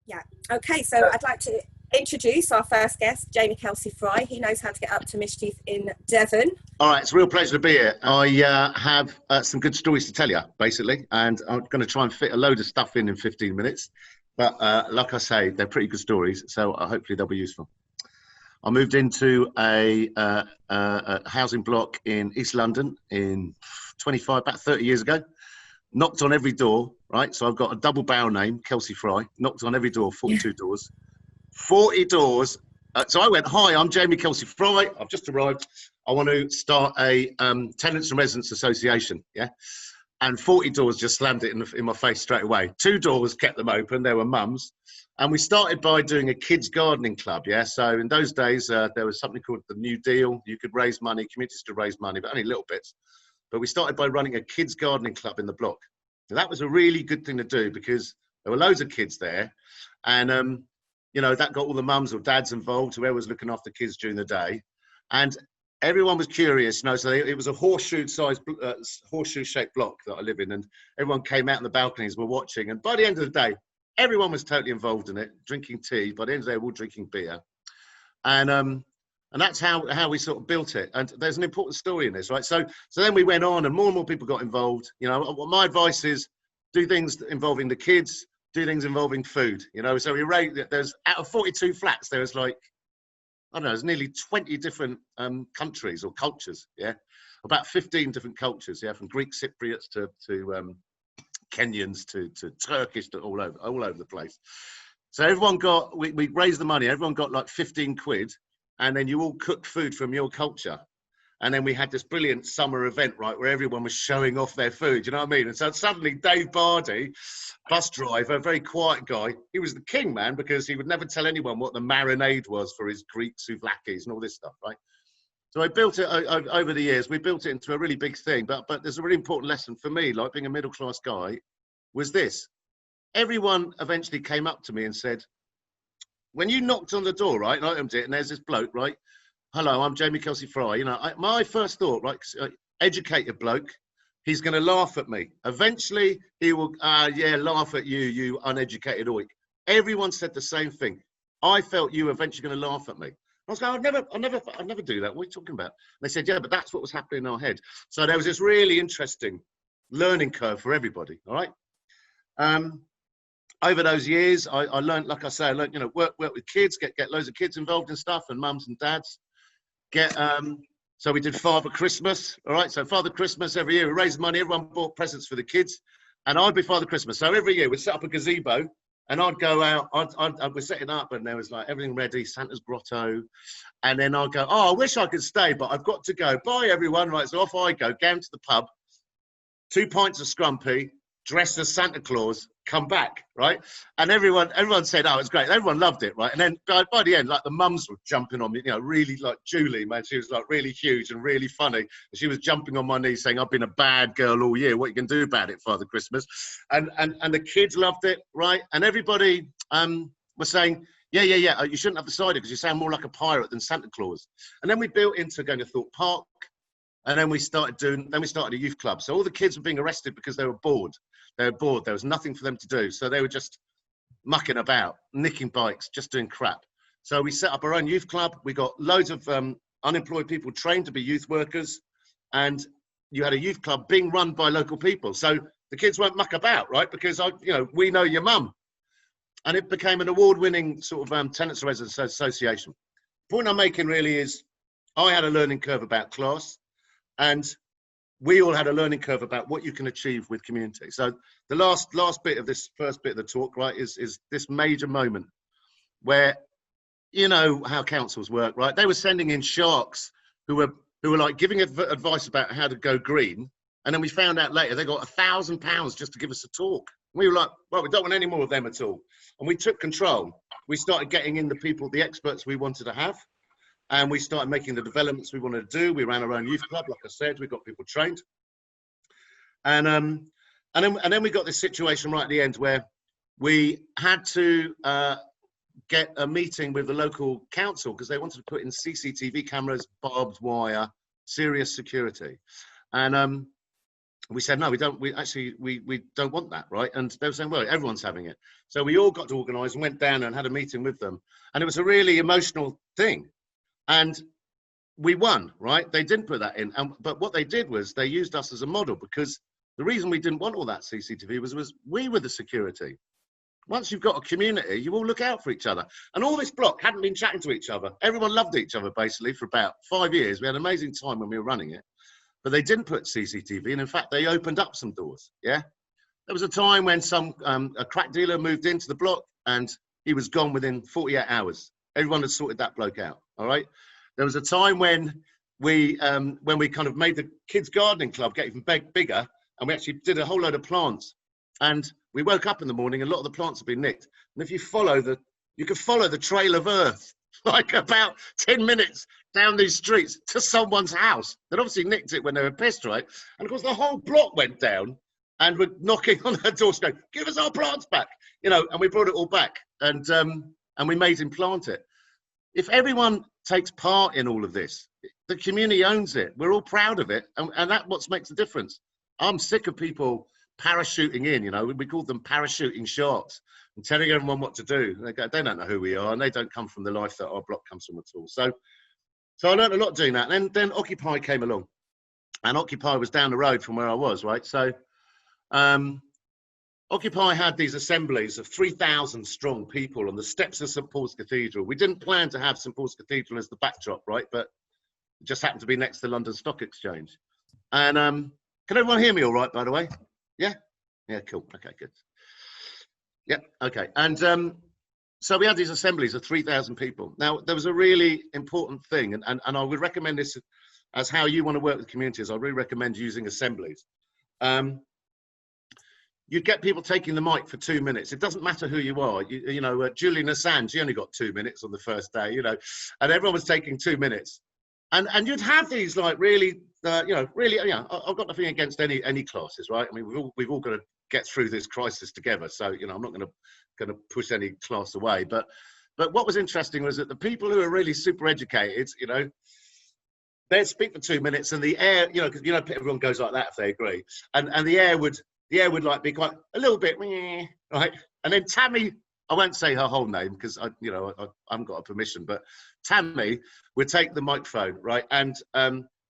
Yeah. Okay, so I'd like to introduce our first guest, Jamie Kelsey-Fry. He knows how to get up to mischief in Devon. All right, it's a real pleasure to be here. I have some good stories to tell you, basically, and I'm going to try and fit a load of stuff in 15 minutes. But like I say, they're pretty good stories, so hopefully they'll be useful. I moved into a housing block in East London in about 30 years ago. Knocked on every door, right? So I've got a double barrel name, Kelsey-Fry. Knocked on every door, 42 doors. 40 doors. So I went, hi, I'm Jamie Kelsey-Fry. I've just arrived. I want to start a tenants and residents association, yeah? And 40 doors just slammed it in my face straight away. 2 doors kept them open. There were mums. And we started by doing a kids gardening club, yeah? So in those days, there was something called the New Deal. You could raise money, communities could raise money, but only little bits. But we started by running a kids gardening club in the block. And that was a really good thing to do because there were loads of kids there. And, you know, that got all the mums or dads involved, whoever was looking after kids during the day. And everyone was curious, you know, so it was a horseshoe-shaped block that I live in. And everyone came out on the balconies, were watching. And by the end of the day, everyone was totally involved in it, drinking tea. By the end of the day, we're all drinking beer. And that's how we sort of built it. And there's an important story in this, right? So then we went on and more people got involved. You know, my advice is do things involving the kids, do things involving food, you know? So we rate, there's out of 42 flats, there was like, I don't know, there's nearly 20 different countries or cultures, yeah? About 15 different cultures, yeah? From Greek Cypriots to Kenyans to Turkish, to all over the place. So everyone got, we raised the money, everyone got like 15 quid. And then you all cooked food from your culture. And then we had this brilliant summer event, right, where everyone was showing off their food, you know what I mean? And so suddenly Dave Bardi, bus driver, a very quiet guy, he was the king, man, because he would never tell anyone what the marinade was for his Greek souvlaki's and all this stuff, right? So I built it over the years. We built it into a really big thing. But there's a really important lesson for me, like being a middle-class guy, was this. Everyone eventually came up to me and said, when you knocked on the door, right, and I opened it, and there's this bloke, right? Hello, I'm Jamie Kelsey-Fry. You know, my first thought, right, educated bloke, he's going to laugh at me. Eventually, he will, laugh at you, you uneducated oik. Everyone said the same thing. I felt you were eventually going to laugh at me. I was going, I'd never do that. What are you talking about? And they said, yeah, but that's what was happening in our head. So there was this really interesting learning curve for everybody, all right? Over those years, I learned, like I say, you know, work with kids, get loads of kids involved in stuff, and mums and dads. So we did Father Christmas, all right? So Father Christmas every year, we raised money, everyone bought presents for the kids, and I'd be Father Christmas. So every year we'd set up a gazebo, and I'd go out, I was setting up, and there was like everything ready, Santa's grotto, and then I'd go, oh, I wish I could stay, but I've got to go. Bye, everyone, right? So off I go, down to the pub, 2 pints of scrumpy, dressed as Santa Claus, come back, right? And everyone said, oh, it's great. Everyone loved it, right? And then by the end, like the mums were jumping on me, you know, really like Julie, man, she was like really huge and really funny. She was jumping on my knees saying, I've been a bad girl all year. What you can do about it, Father Christmas? And the kids loved it, right? And everybody was saying, yeah, you shouldn't have decided because you sound more like a pirate than Santa Claus. And then we built into going to Thorpe Park. And then we started a youth club. So all the kids were being arrested because they were bored. They were bored. There was nothing for them to do. So they were just mucking about, nicking bikes, just doing crap. So we set up our own youth club. We got loads of unemployed people trained to be youth workers. And you had a youth club being run by local people. So the kids won't muck about, right? Because, we know your mum. And it became an award-winning sort of tenants and residents association. The point I'm making really is I had a learning curve about class. And we all had a learning curve about what you can achieve with community. So the last bit of this first bit of the talk, right, is this major moment where, you know how councils work, right? They were sending in sharks who were like giving advice about how to go green. And then we found out later they got £1,000 just to give us a talk. We were like, well, we don't want any more of them at all. And we took control. We started getting in the people, the experts we wanted to have. And we started making the developments we wanted to do. We ran our own youth club, like I said. We got people trained, and then we got this situation right at the end where we had to get a meeting with the local council because they wanted to put in CCTV cameras, barbed wire, serious security, and We said, no, we don't. We actually we don't want that, right? And they were saying, well, everyone's having it. So we all got to organise and went down and had a meeting with them, and it was a really emotional thing. And we won, right? They didn't put that in, but what they did was they used us as a model, because the reason we didn't want all that CCTV was we were the security. Once you've got a community, you all look out for each other. And all this block hadn't been chatting to each other. Everyone loved each other, basically, for about 5 years. We had an amazing time when we were running it. But they didn't put CCTV, and in fact, they opened up some doors, yeah? There was a time when a crack dealer moved into the block, and he was gone within 48 hours. Everyone had sorted that bloke out, all right? There was a time when we kind of made the kids' gardening club get even bigger, and we actually did a whole load of plants. And we woke up in the morning, and a lot of the plants had been nicked. And if you you could follow the trail of earth, like about 10 minutes down these streets to someone's house. They'd obviously nicked it when they were pissed, right? And of course, the whole block went down, and we're knocking on her door, going, "Give us our plants back," you know. And we brought it all back, and we made him plant it. If everyone takes part in all of this, the community owns it. We're all proud of it, and that's what makes the difference. I'm sick of people parachuting in, you know. We call them parachuting sharks, and telling everyone what to do. They don't know who we are, and they don't come from the life that our block comes from at all. So I learned a lot doing that. And then Occupy came along, and Occupy was down the road from where I was, right? So Occupy had these assemblies of 3,000 strong people on the steps of St Paul's Cathedral. We didn't plan to have St Paul's Cathedral as the backdrop, right? But it just happened to be next to the London Stock Exchange. And can everyone hear me all right, by the way? Yeah? Yeah, cool. Okay, good. Yeah, okay. And so we had these assemblies of 3,000 people. Now, there was a really important thing, and I would recommend this as how you want to work with communities. I really recommend using assemblies. You'd get people taking the mic for 2 minutes. It doesn't matter who you are. You know, Julian Assange, he only got 2 minutes on the first day, you know, and everyone was taking 2 minutes. And you'd have these like really, you know, really, you know, I've got nothing against any classes, right? I mean, we've all got to get through this crisis together. So, you know, I'm not going to push any class away. But what was interesting was that the people who are really super educated, you know, they'd speak for 2 minutes, and the air, you know, because, you know, everyone goes like that if they agree. And the air would like be quite a little bit, right? And then Tammy, I won't say her whole name because I haven't got a permission, but Tammy would take the microphone, right? And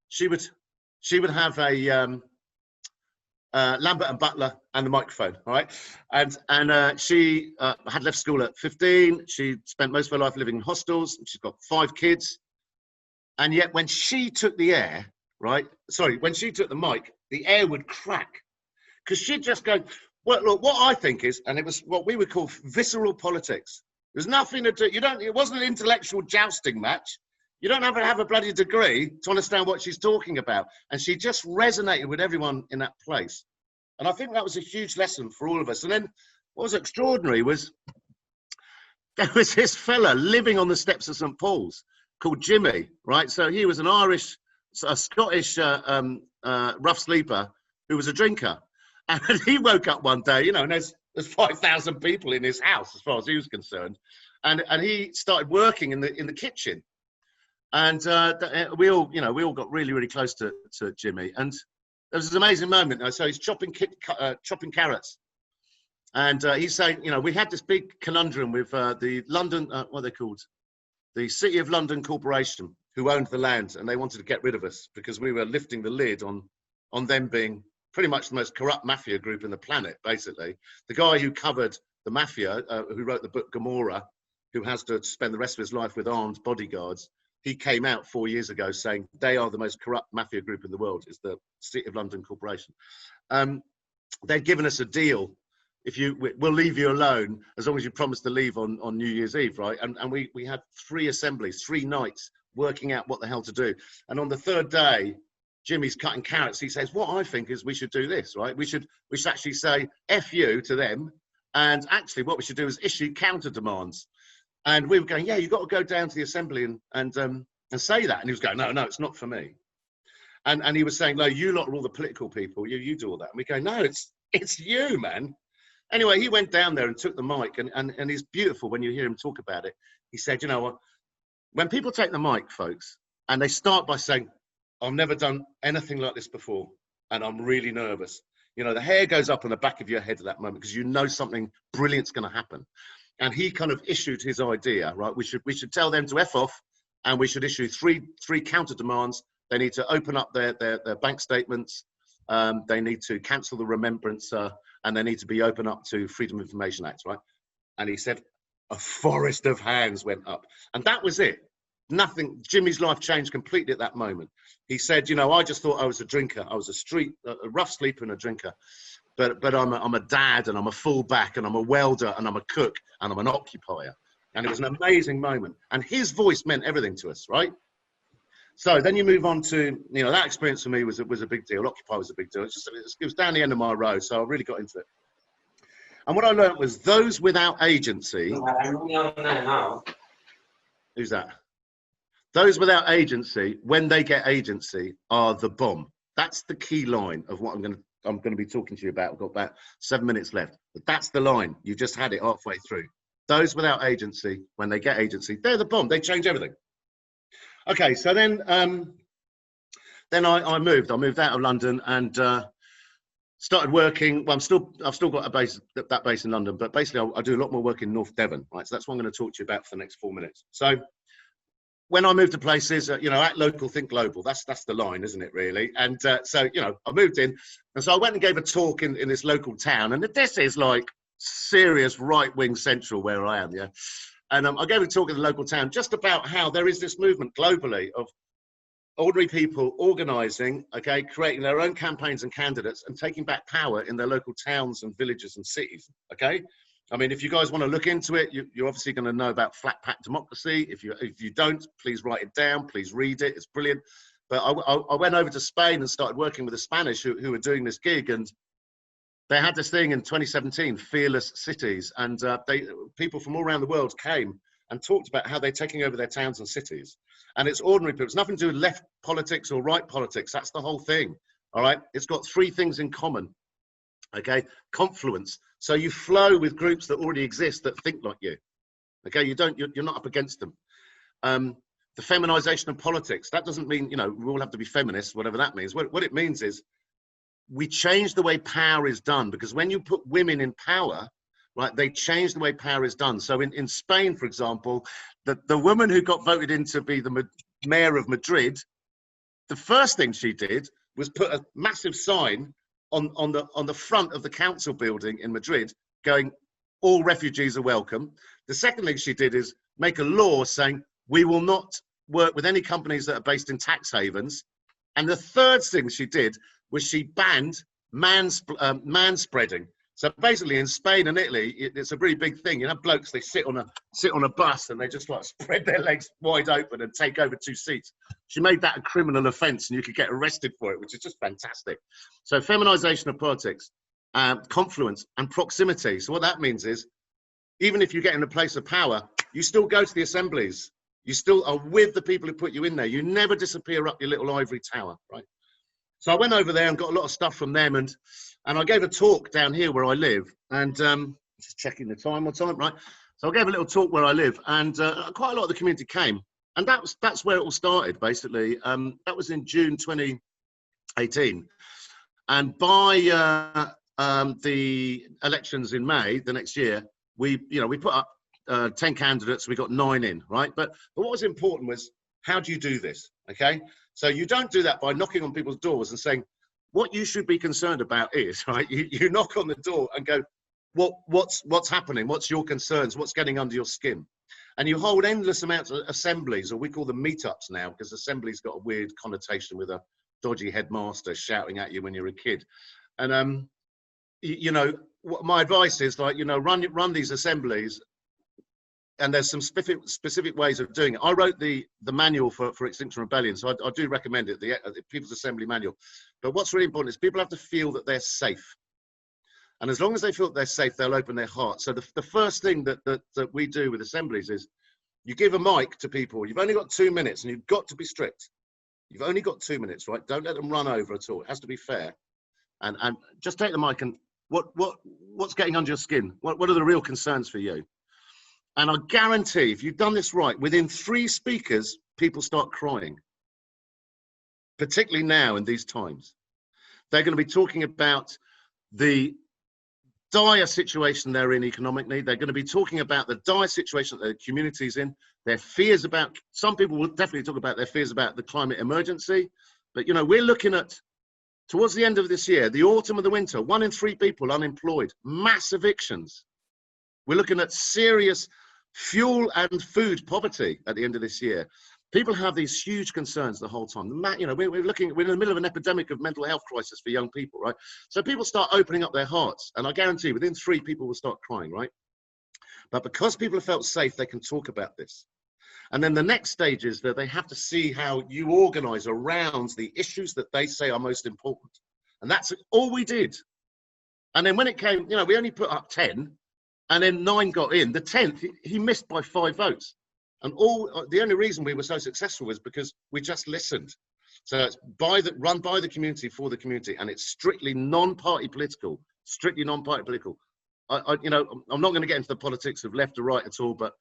she would have a Lambert and Butler and the microphone, all right? And she had left school at 15. She spent most of her life living in hostels. She's got 5 kids. And yet when she took the air, right? Sorry, when she took the mic, the air would crack. Because she'd just go, well, look, what I think is, and it was what we would call visceral politics. There's nothing to do, it wasn't an intellectual jousting match. You don't have to have a bloody degree to understand what she's talking about. And she just resonated with everyone in that place. And I think that was a huge lesson for all of us. And then what was extraordinary was there was this fella living on the steps of St Paul's called Jimmy, right? So he was a Scottish rough sleeper who was a drinker. And he woke up one day, you know, and there's 5,000 people in his house as far as he was concerned. And he started working in the kitchen. And we all got really, really close to Jimmy. And there was this amazing moment. So he's chopping carrots. And he's saying, you know, we had this big conundrum with the London, what are they called? The City of London Corporation, who owned the land. And they wanted to get rid of us because we were lifting the lid on them being pretty much the most corrupt mafia group in the planet, basically. The guy who covered the mafia, who wrote the book Gomorrah, who has to spend the rest of his life with armed bodyguards, he came out 4 years ago saying they are the most corrupt mafia group in the world, is the City of London Corporation. They'd given us a deal. We'll leave you alone as long as you promise to leave on New Year's Eve, right? And we had 3 assemblies, 3 nights, working out what the hell to do. And on the 3rd day, Jimmy's cutting carrots. He says, what I think is we should do this, right? We should actually say F you to them. And actually what we should do is issue counter demands. And we were going, yeah, you've got to go down to the assembly and say that. And he was going, no, it's not for me. And he was saying, no, you lot are all the political people. You do all that. And we go, no, it's you, man. Anyway, he went down there and took the mic. And it's beautiful when you hear him talk about it. He said, you know what? When people take the mic, folks, and they start by saying, I've never done anything like this before. and I'm really nervous. You know, the hair goes up on the back of your head at that moment because you know something brilliant's going to happen. And he kind of issued his idea, right? We should tell them to F off, and we should issue three counter demands. They need to open up their bank statements. They need to cancel the remembrance, and they need to be open up to Freedom of Information Act, right? And he said a forest of hands went up, and that was it. Nothing. Jimmy's life changed completely at that moment. He said, you know, I just thought I was a drinker. I was a rough sleeper and a drinker. But I'm a dad, and I'm a fullback, and I'm a welder, and I'm a cook, and I'm an occupier. And it was an amazing moment. And his voice meant everything to us, right? So then you move on to, you know, that experience for me was a big deal. Occupy was a big deal. It was down the end of my road, so I really got into it. And what I learned was those without agency. Who's that? Those without agency, when they get agency, are the bomb. That's the key line of what I'm going to be talking to you about. I've got about 7 minutes left, but that's the line. You've just had it halfway through. Those without agency, when they get agency, they're the bomb. They change everything. Okay, so then I moved. I moved out of London and started working. Well, I've still got that base in London, but basically I do a lot more work in North Devon, right? So that's what I'm going to talk to you about for the next 4 minutes. So when I moved to places, you know, act local, think global. That's the line, isn't it, really? And so, you know, I moved in, and so I went and gave a talk in this local town, and this is like serious right-wing central where I am, yeah. And I gave a talk in the local town just about how there is this movement globally of ordinary people organising, okay, creating their own campaigns and candidates and taking back power in their local towns and villages and cities, okay? I mean, if you guys want to look into it, you're obviously going to know about flat pack democracy. If you don't, please write it down. Please read it. It's brilliant. But I went over to Spain and started working with the Spanish who were doing this gig, and they had this thing in 2017, Fearless Cities, and people from all around the world came and talked about how they're taking over their towns and cities. And it's ordinary people. It's nothing to do with left politics or right politics. That's the whole thing. All right. It's got three things in common. Okay. Confluence. So you flow with groups that already exist that think like you. Okay. You're not up against them. The feminization of politics. That doesn't mean, you know, we all have to be feminists, whatever that means. What it means is we change the way power is done, because when you put women in power, right, they change the way power is done. So in Spain, for example, the woman who got voted in to be the mayor of Madrid, the first thing she did was put a massive sign on the front of the council building in Madrid going, all refugees are welcome. The second thing she did is make a law saying we will not work with any companies that are based in tax havens. And the third thing she did was she banned manspreading. So basically in Spain and Italy, it's a really big thing. You know, blokes, they sit on a bus and they just like spread their legs wide open and take over 2 seats. She made that a criminal offence and you could get arrested for it, which is just fantastic. So feminization of politics, confluence and proximity. So what that means is, even if you get in a place of power, you still go to the assemblies. You still are with the people who put you in there. You never disappear up your little ivory tower, right? So I went over there and got a lot of stuff from them, and I gave a talk down here where I live, and just checking the time, right? So I gave a little talk where I live, and quite a lot of the community came, and that's where it all started, basically. That was in June 2018, and by the elections in May the next year, we put up 10 candidates, we got 9 in, right? But what was important was, how do you do this? Okay, so you don't do that by knocking on people's doors and saying, what you should be concerned about is, right, you knock on the door and go, what's happening? What's your concerns? What's getting under your skin? And you hold endless amounts of assemblies, or we call them meetups now, because assembly's got a weird connotation with a dodgy headmaster shouting at you when you're a kid. And you know, my advice is, like, you know, run these assemblies, and there's some specific ways of doing it. I wrote the manual for Extinction Rebellion, so I do recommend it, the People's Assembly Manual. But what's really important is people have to feel that they're safe. And as long as they feel that they're safe, they'll open their heart. So the first thing that we do with assemblies is you give a mic to people. You've only got 2 minutes, and you've got to be strict. You've only got 2 minutes, right? Don't let them run over at all. It has to be fair. And just take the mic and what's getting under your skin? What are the real concerns for you? And I guarantee, if you've done this right, within 3 speakers, people start crying. Particularly now in these times. They're going to be talking about the dire situation they're in economically. They're going to be talking about the dire situation that their community's in, their fears about, some people will definitely talk about their fears about the climate emergency. But, you know, we're looking at, towards the end of this year, the autumn and the winter, 1 in 3 people unemployed, mass evictions. We're looking at serious fuel and food poverty at the end of this year. People have these huge concerns the whole time. You know, we're in the middle of an epidemic of mental health crisis for young people, right? So people start opening up their hearts, and I guarantee within 3 people will start crying, right? But because people have felt safe, they can talk about this. And then the next stage is that they have to see how you organize around the issues that they say are most important. And that's all we did. And then when it came, you know, we only put up 10, and then 9 got in. The 10th, he missed by 5 votes. And the only reason we were so successful was because we just listened. So it's run by the community for the community, and it's strictly non-party political, strictly non-party political. You know, I'm not going to get into the politics of left or right at all, but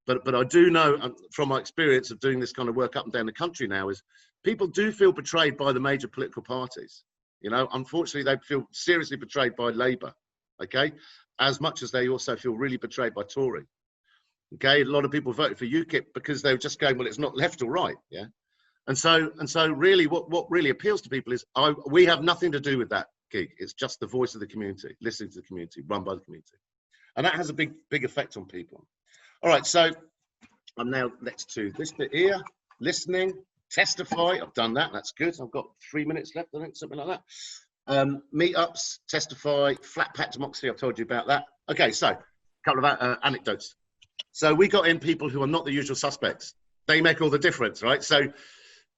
I do know from my experience of doing this kind of work up and down the country now is people do feel betrayed by the major political parties. You know, unfortunately, they feel seriously betrayed by Labour, okay, as much as they also feel really betrayed by Tory. Okay, a lot of people voted for UKIP because they were just going, well, it's not left or right, yeah. And so really, what really appeals to people is we have nothing to do with that gig. It's just the voice of the community, listening to the community, run by the community, and that has a big effect on people. All right, so I'm now next to this bit here, listening, testify. I've done that. That's good. I've got 3 minutes left, I think, something like that. Meetups, testify, flat pack democracy. I've told you about that. Okay, so a couple of anecdotes. So we got in people who are not the usual suspects. They make all the difference, right? So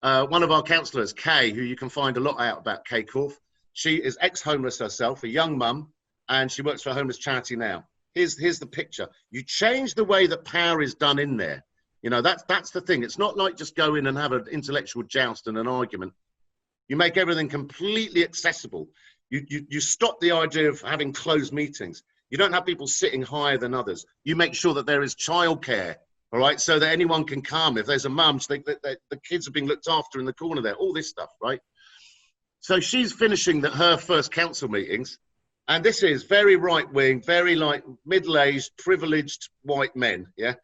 one of our councillors, Kay, who you can find a lot out about, Kay Korf, she is ex-homeless herself, a young mum, and she works for a homeless charity now. Here's the picture. You change the way that power is done in there. You know, that's the thing. It's not like just go in and have an intellectual joust and an argument. You make everything completely accessible. You stop the idea of having closed meetings. You don't have people sitting higher than others. You make sure that there is childcare, all right, so that anyone can come. If there's a mum, the kids are being looked after in the corner there, all this stuff, right? So she's finishing her first council meetings, and this is very right-wing, very like middle-aged, privileged white men, yeah?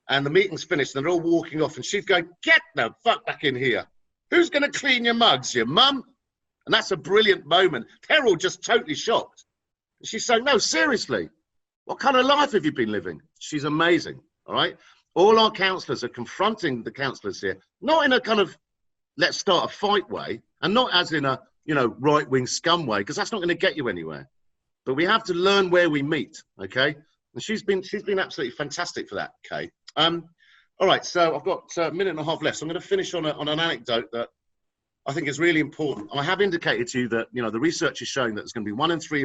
And the meeting's finished, and they're all walking off, and she's going, get the fuck back in here. Who's going to clean your mugs, your mum? And that's a brilliant moment. They're all just totally shocked. She's saying, no, seriously, what kind of life have you been living? She's amazing, all right? All our councillors are confronting the councillors here, not in a kind of let's start a fight way, and not as in a, you know, right-wing scum way, because that's not going to get you anywhere. But we have to learn where we meet, okay? And she's been absolutely fantastic for that, Kay. All right, so I've got a minute and a half left, so I'm going to finish on an anecdote that I think is really important. I have indicated to you that, you know, the research is showing that there's going to be 1 in 3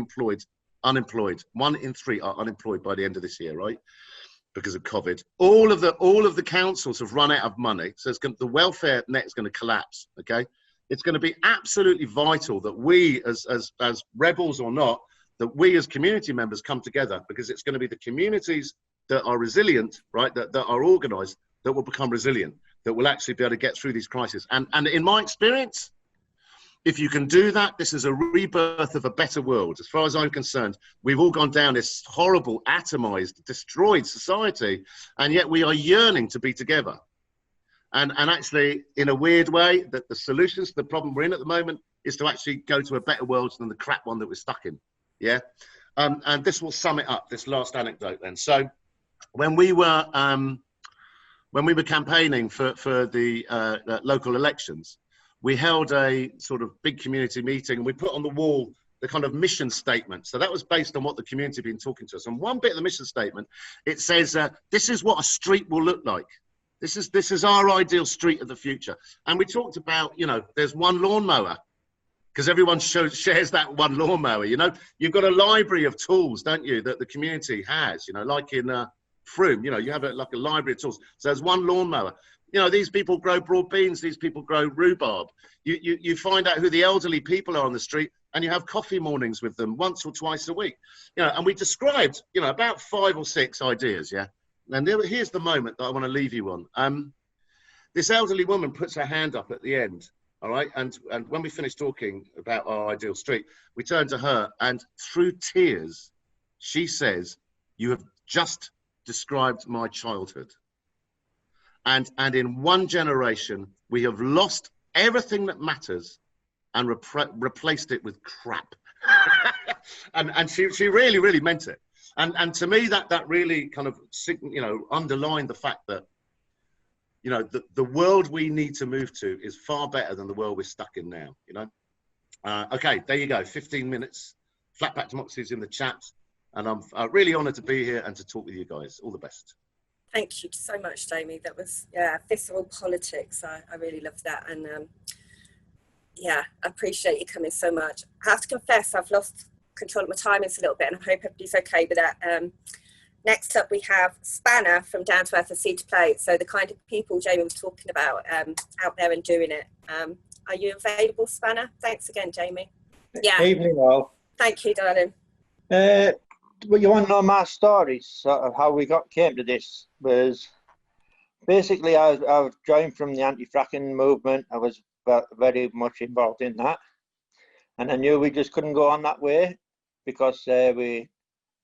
unemployed. 1 in 3 are unemployed by the end of this year, right? Because of COVID. All of the councils have run out of money, so the welfare net is going to collapse, okay? It's going to be absolutely vital that we, as rebels or not, that we as community members come together, because it's going to be the communities that are resilient, right, that are organised, that will become resilient, that will actually be able to get through these crises. And in my experience, if you can do that, this is a rebirth of a better world. As far as I'm concerned, we've all gone down this horrible, atomized, destroyed society, and yet we are yearning to be together. And actually, in a weird way, that the solutions to the problem we're in at the moment is to actually go to a better world than the crap one that we're stuck in. Yeah. And this will sum it up, this last anecdote then. So when we were campaigning for the local elections, we held a sort of big community meeting, and we put on the wall the kind of mission statement. So that was based on what the community had been talking to us. And one bit of the mission statement, it says, this is what a street will look like. This is our ideal street of the future. And we talked about, you know, there's one lawnmower, because everyone shares that one lawnmower. You know, you've got a library of tools, don't you, that the community has, you know, like in Froome, you know, you have like a library of tools. So there's one lawnmower. You know, these people grow broad beans, these people grow rhubarb. You find out who the elderly people are on the street, and you have coffee mornings with them once or twice a week. You know, and we described, you know, about 5 or 6 ideas, yeah? And here's the moment that I want to leave you on. This elderly woman puts her hand up at the end, All right. And when we finished talking about our ideal street, we turned to her, and through tears, she says, "You have just described my childhood. And in one generation, we have lost everything that matters and replaced it with crap." and she really, really meant it. And to me, that really kind of, you know, underlined the fact that, you know, the world we need to move to is far better than the world we're stuck in now, you know. Okay, there you go. 15 minutes. Flatback Democracy's in the chat. And I'm really honoured to be here and to talk with you guys. All the best. Thank you so much, Jamie. That was, yeah, visceral politics. I really loved that. And yeah, I appreciate you coming so much. I have to confess, I've lost control of my timings a little bit, and I hope everybody's okay with that. Next up, we have Spanner from Down to Earth and Seed to Plate. So the kind of people Jamie was talking about out there and doing it. Are you available, Spanner? Thanks again, Jamie. Yeah. Evening all. Thank you, darling. Well, you want to know my story, sort of how we came to this? Was basically I was joined from the anti-fracking movement. I was very much involved in that, and I knew we just couldn't go on that way because we're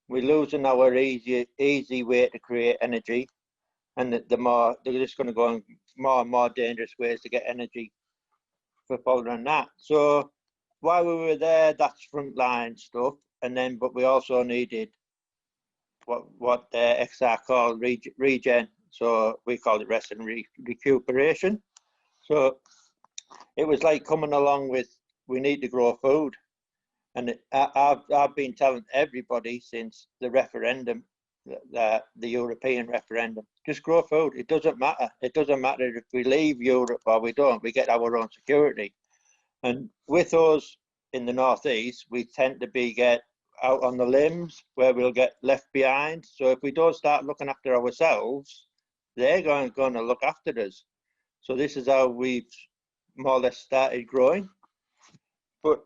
losing our easy way to create energy, and they're just going to go on more and more dangerous ways to get energy for following that. So while we were there, that's frontline stuff, and then but we also needed what XR called regen, so we called it rest and recuperation. So it was like coming along with, we need to grow food. And I've been telling everybody since the referendum, the European referendum, just grow food. It doesn't matter. It doesn't matter if we leave Europe or we don't. We get our own security. And with us in the northeast, we tend to get out on the limbs where we'll get left behind. So if we don't start looking after ourselves, they're going to look after us. So this is how we've more or less started growing. But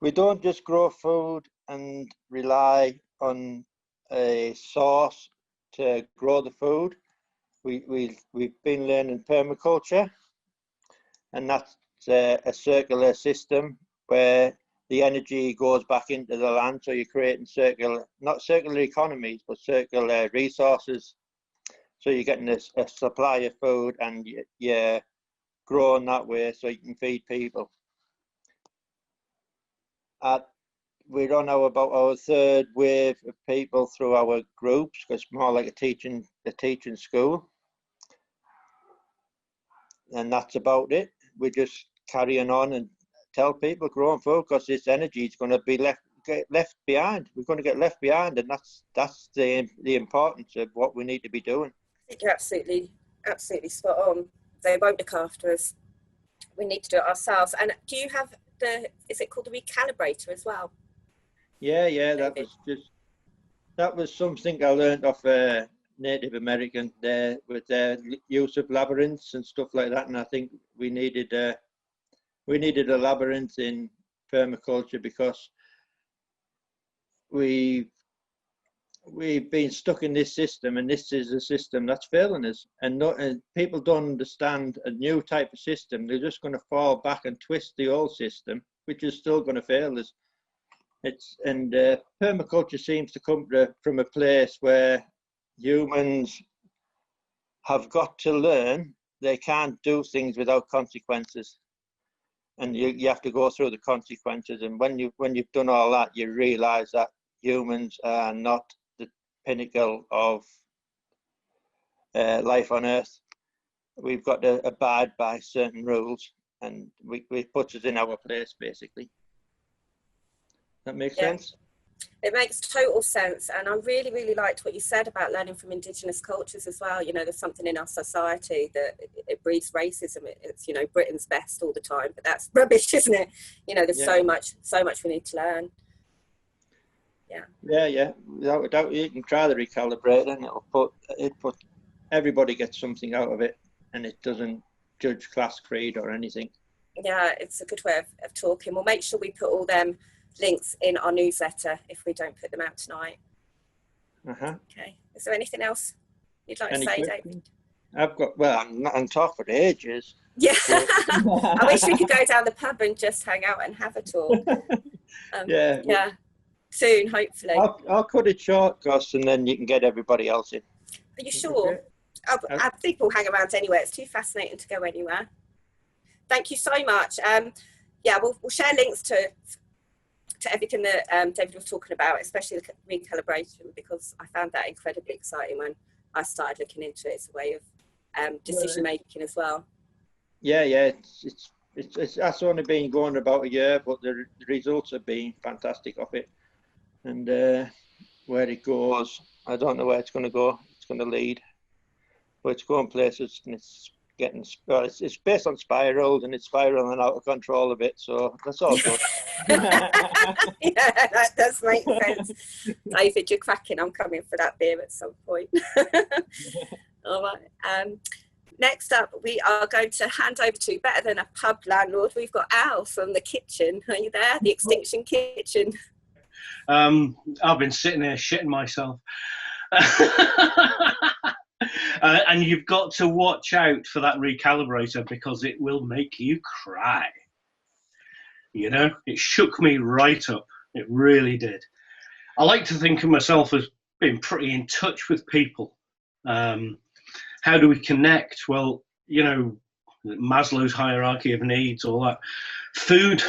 we don't just grow food and rely on a source to grow the food. We've been learning permaculture, and that's a circular system where the energy goes back into the land. So you're creating not circular economies, but circular resources. So you're getting a supply of food and you're growing that way so you can feed people. We're on about our third wave of people through our groups, because it's more like a teaching school. And that's about it. We're just carrying on and tell people growing food, because this energy is going to be left behind. We're going to get left behind, and that's the importance of what we need to be doing. I think you're absolutely spot on. They won't look after us. We need to do it ourselves. And do you have is it called the recalibrator as well? Yeah, that was something I learned off Native American there with their use of labyrinths and stuff like that. And I think we needed a labyrinth in permaculture, because we've been stuck in this system, and this is a system that's failing us. And people don't understand a new type of system. They're just going to fall back and twist the old system, which is still going to fail us. Permaculture seems to come from a place where humans have got to learn they can't do things without consequences, and you have to go through the consequences. And when you've done all that, you realize that humans are not the pinnacle of life on Earth. We've got to abide by certain rules, and we puts us in our place, basically. That makes sense? It makes total sense. And I really, really liked what you said about learning from Indigenous cultures as well. You know, there's something in our society that it breeds racism. It's, you know, Britain's best all the time, but that's rubbish, isn't it? You know, there's so much we need to learn. Yeah. Without a doubt, you can try the recalibrate, and it put everybody gets something out of it, and it doesn't judge class, creed, or anything. Yeah, it's a good way of talking. We'll make sure we put all them links in our newsletter if we don't put them out tonight. Okay. Is there anything else you'd like to say, David? I'm not on top for ages. Yeah. But- I wish we could go down the pub and just hang out and have a talk. Yeah. Yeah. Soon, hopefully. I'll cut it short, Gus, and then you can get everybody else in. Are you sure? I think we'll hang around anyway. It's too fascinating to go anywhere. Thank you so much. Yeah, we'll share links to everything that David was talking about, especially the recalibration, because I found that incredibly exciting when I started looking into it. It's a way of decision making as well. Yeah, it's that's only been going about a year, but the results have been fantastic of it. And where it goes, I don't know where it's going to go. It's going to lead, but it's going places, and it's getting, well, it's based on spirals, and it's spiraling out of control a bit, so that's all good. Yeah, that does make sense. David, you're cracking. I'm coming for that beer at some point. All right. Next up, we are going to hand over to, better than a pub landlord, we've got Al from the kitchen. Are you there? The Extinction kitchen. I've been sitting there shitting myself. And you've got to watch out for that recalibrator, because it will make you cry. You know, it shook me right up. It really did. I like to think of myself as being pretty in touch with people. How do we connect? Well, you know, Maslow's hierarchy of needs, all that. Food,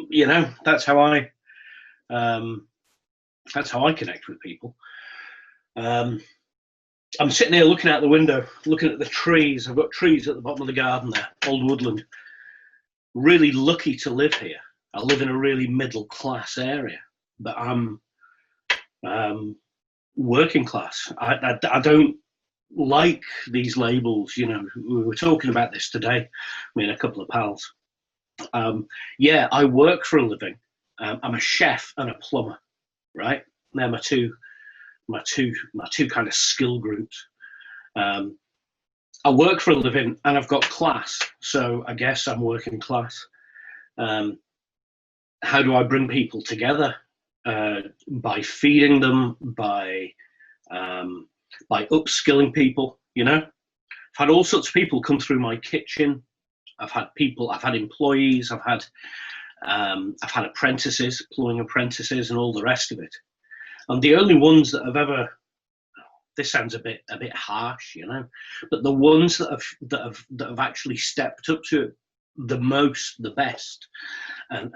you know, that's how I connect with people. I'm sitting here looking out the window, looking at the trees. I've got trees at the bottom of the garden there, old woodland. Really lucky to live here. I live in a really middle class area, but I'm working class. I don't like these labels, you know. We were talking about this today, me and a couple of pals. Yeah, I work for a living. I'm a chef and a plumber, right? They're my two kind of skill groups. I work for a living and I've got class, so I guess I'm working class. How do I bring people together? By feeding them, by upskilling people, you know. I've had all sorts of people come through my kitchen. I've had employees, I've had apprentices, plumbing apprentices, and all the rest of it. And the only ones that have ever, this sounds a bit harsh, you know, but the ones that have actually stepped up to it the most, the best, and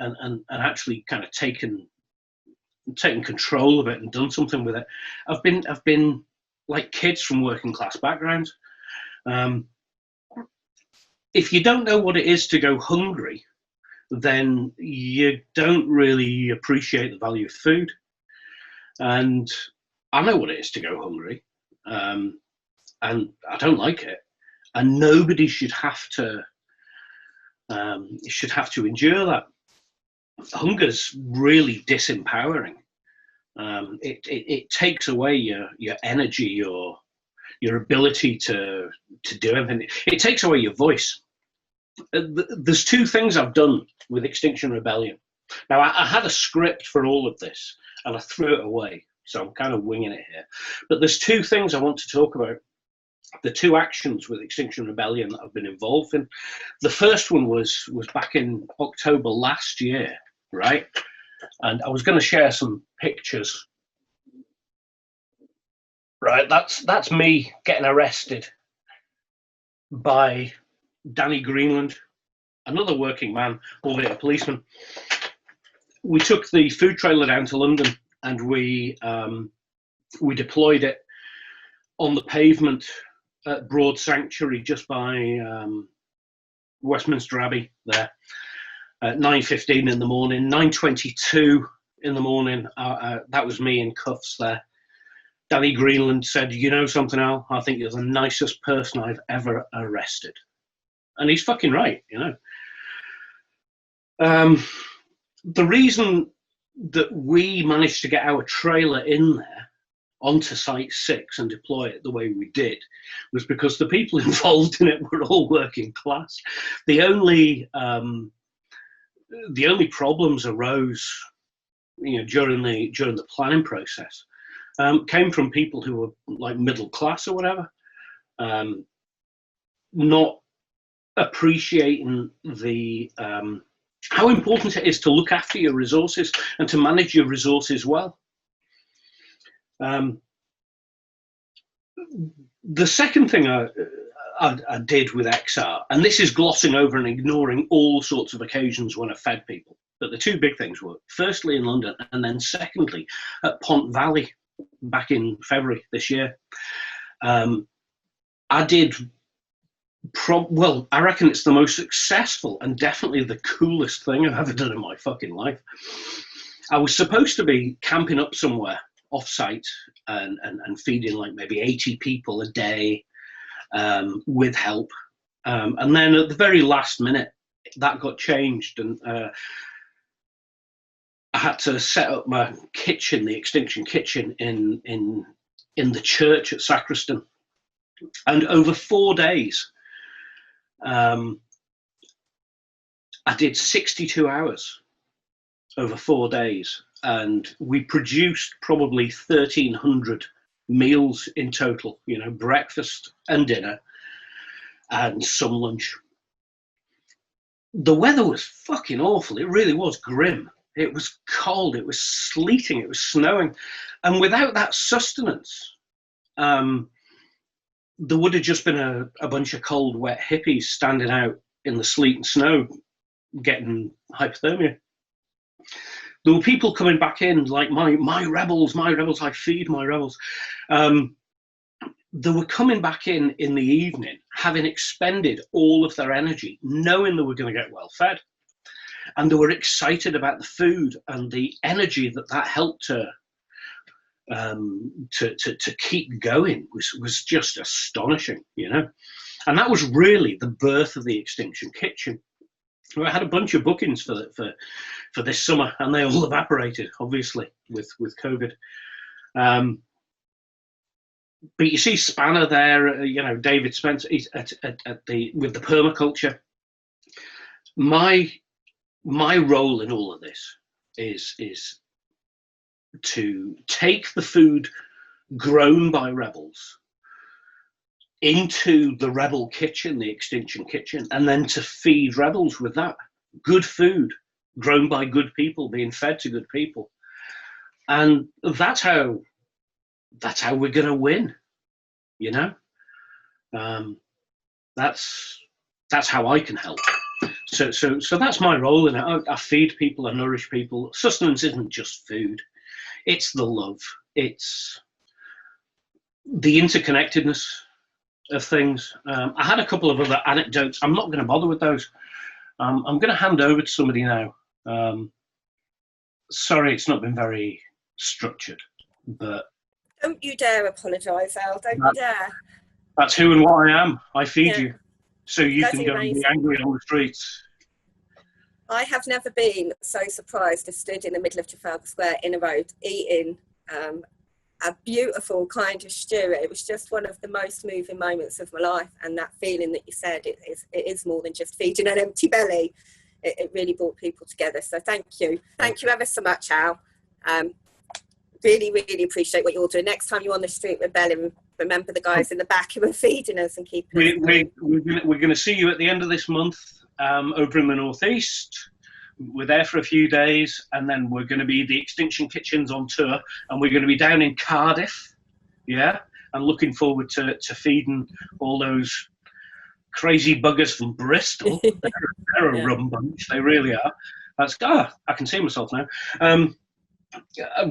actually kind of taken control of it and done something with it, I've been like kids from working class backgrounds. If you don't know what it is to go hungry, then you don't really appreciate the value of food. And I know what it is to go hungry, and I don't like it. And nobody should have to endure that. Hunger's really disempowering. It takes away your energy, your ability to do anything. It takes away your voice. There's two things I've done with Extinction Rebellion. Now, I had a script for all of this, and I threw it away, so I'm kind of winging it here. But there's two things I want to talk about. The two actions with Extinction Rebellion that I've been involved in. The first one was back in October last year, right? And I was going to share some pictures. Right, that's me getting arrested by Danny Greenland, another working man, albeit a policeman. We took the food trailer down to London and we deployed it on the pavement at Broad Sanctuary, just by Westminster Abbey there, at 9:15 in the morning. 9:22 in the morning, that was me in cuffs there. Danny Greenland said, "You know something, Al? I think you're the nicest person I've ever arrested." And he's fucking right, you know. The reason that we managed to get our trailer in there onto Site 6 and deploy it the way we did was because the people involved in it were all working class. The only problems arose, you know, during the planning process, came from people who were like middle class or whatever, not appreciating the how important it is to look after your resources and to manage your resources well. The second thing I did with XR, and this is glossing over and ignoring all sorts of occasions when I fed people, but the two big things were firstly in London, and then secondly at Pont Valley back in February this year. I did, well, I reckon it's the most successful and definitely the coolest thing I've ever done in my fucking life. I was supposed to be camping up somewhere off-site and feeding like maybe 80 people a day with help. And then at the very last minute, that got changed, and I had to set up my kitchen, the Extinction kitchen, in the church at Sacriston. And over 4 days, I did 62 hours over 4 days, and we produced probably 1,300 meals in total, you know, breakfast and dinner and some lunch. The weather was fucking awful. It really was grim. It was cold, it was sleeting, it was snowing. And without that sustenance, there would have just been a bunch of cold, wet hippies standing out in the sleet and snow getting hypothermia. There were people coming back in like, my rebels, I feed my rebels. They were coming back in the evening, having expended all of their energy, knowing they were going to get well fed. And they were excited about the food and the energy that helped her to keep going was just astonishing, you know. And that was really the birth of the Extinction kitchen. I had a bunch of bookings for this summer, and they all evaporated, obviously, with COVID. But you see Spanner there, you know, David Spencer, he's with the permaculture. My role in all of this is to take the food grown by rebels into the rebel kitchen, the Extinction kitchen, and then to feed rebels with that good food grown by good people, being fed to good people. And that's how we're going to win, you know. That's how I can help. So that's my role in it. I feed people, I nourish people. Sustenance isn't just food. It's the love. It's the interconnectedness of things. I had a couple of other anecdotes. I'm not going to bother with those. I'm going to hand over to somebody now. Sorry, it's not been very structured, but don't you dare apologise, Al. Don't you dare. That's who and what I am. I feed you, so you That's can go and be angry on the streets. I have never been so surprised as stood in the middle of Trafalgar Square in a road eating a beautiful kind of stew. It was just one of the most moving moments of my life, and that feeling that you said, it is more than just feeding an empty belly. It really brought people together. So thank you ever so much, Al. Really, really appreciate what you're doing. Next time you're on the street rebelling, remember the guys in the back who are feeding us and keeping us going. We're going to see you at the end of this month over in the northeast. We're there for a few days, and then we're going to be the Extinction Kitchens on tour, and we're going to be down in Cardiff, and looking forward to feeding all those crazy buggers from Bristol. They're a rum bunch, they really are. I can see myself now. I'm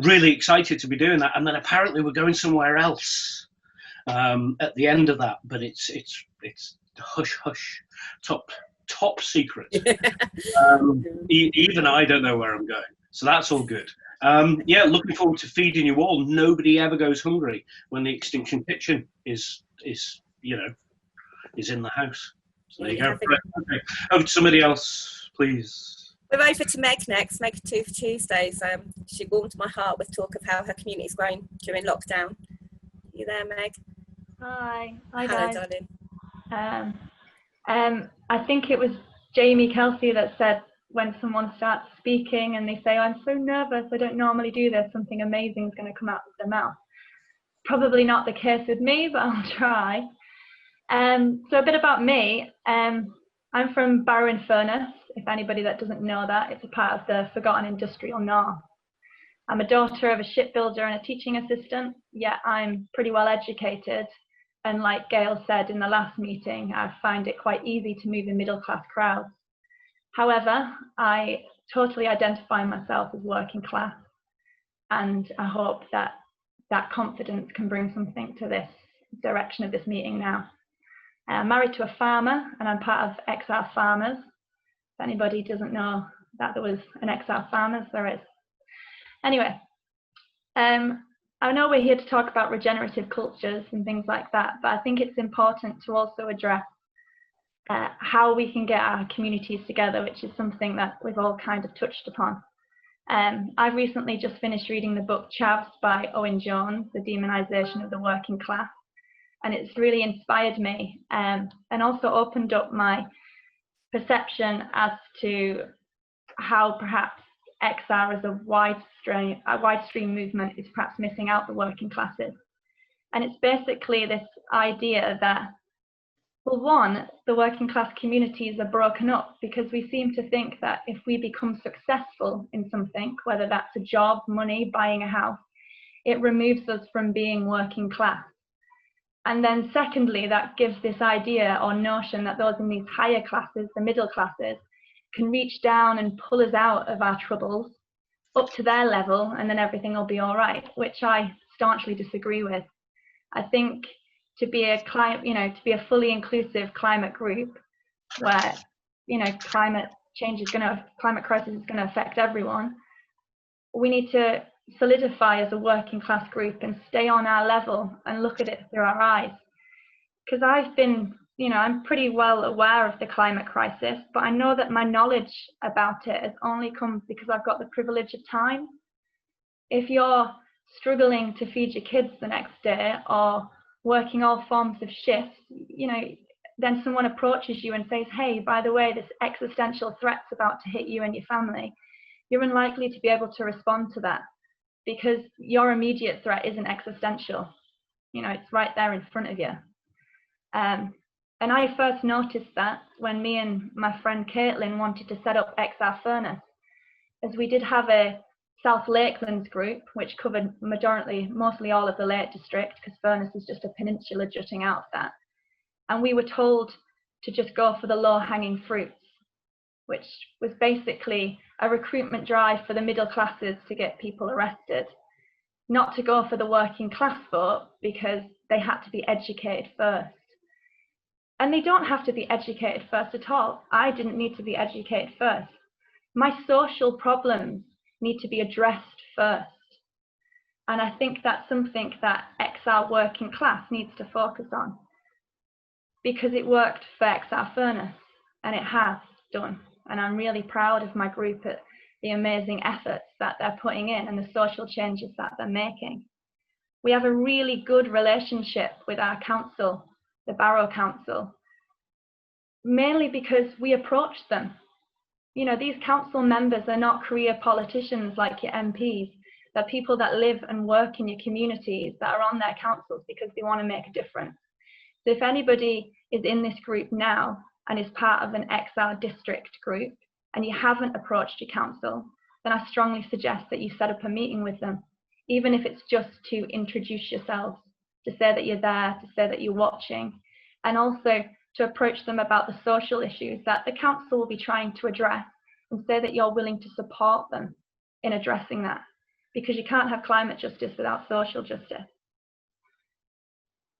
really excited to be doing that, and then apparently we're going somewhere else at the end of that, but it's hush hush, top secret. Even I don't know where I'm going, so that's all good. Looking forward to feeding you all. Nobody ever goes hungry when the Extinction kitchen is in the house. So there you go. Okay. Over to somebody else, please. We're over to Meg next. Meg 2 for Tuesdays. She warmed my heart with talk of how her community's grown during lockdown. You there, Meg? Hi Hello, guys. Darling. I think it was Jamie Kelsey that said when someone starts speaking and they say, I'm so nervous, I don't normally do this, something amazing is going to come out of their mouth. Probably not the case with me, but I'll try. So a bit about me. I'm from Barrow-in-Furness. If anybody that doesn't know that, it's a part of the forgotten industrial north. I'm a daughter of a shipbuilder and a teaching assistant, yet I'm pretty well educated. And like Gail said in the last meeting, I find it quite easy to move in middle-class crowds. However, I totally identify myself as working class, and I hope that that confidence can bring something to this direction of this meeting now. I'm married to a farmer, and I'm part of XR Farmers. If anybody doesn't know that there was an XR Farmers, there is. Anyway, I know we're here to talk about regenerative cultures and things like that, but I think it's important to also address how we can get our communities together, which is something that we've all kind of touched upon. I've recently just finished reading the book Chavs by Owen Jones, The Demonization of the Working Class, and it's really inspired me and also opened up my perception as to how perhaps XR as a widestream movement is perhaps missing out the working classes. And it's basically this idea that, well, one, the working class communities are broken up because we seem to think that if we become successful in something, whether that's a job, money, buying a house, it removes us from being working class. And then secondly, that gives this idea or notion that those in these higher classes, the middle classes, can reach down and pull us out of our troubles up to their level, and then everything will be all right, which I staunchly disagree with. I think to be a to be a fully inclusive climate group where, climate crisis is going to affect everyone, we need to solidify as a working class group and stay on our level and look at it through our eyes. Because I've been, I'm pretty well aware of the climate crisis, but I know that my knowledge about it has only come because I've got the privilege of time. If you're struggling to feed your kids the next day or working all forms of shifts, then someone approaches you and says, hey, by the way, this existential threat's about to hit you and your family, you're unlikely to be able to respond to that because your immediate threat isn't existential. It's right there in front of you. And I first noticed that when me and my friend Caitlin wanted to set up XR Furnace, as we did have a South Lakelands group, which covered mostly all of the Lake District, because Furnace is just a peninsula jutting out of that. And we were told to just go for the low-hanging fruits, which was basically a recruitment drive for the middle classes to get people arrested, not to go for the working class vote because they had to be educated first. And they don't have to be educated first at all. I didn't need to be educated first. My social problems need to be addressed first. And I think that's something that XR working class needs to focus on, because it worked for XR Furnace, and it has done. And I'm really proud of my group at the amazing efforts that they're putting in and the social changes that they're making. We have a really good relationship with our council, the Barrow Council, mainly because we approached them. These council members are not career politicians like your MPs. They're people that live and work in your communities that are on their councils because they want to make a difference. So if anybody is in this group now and is part of an XR district group and you haven't approached your council, then I strongly suggest that you set up a meeting with them, even if it's just to introduce yourselves, to say that you're there, to say that you're watching, and also to approach them about the social issues that the council will be trying to address, and say that you're willing to support them in addressing that, because you can't have climate justice without social justice.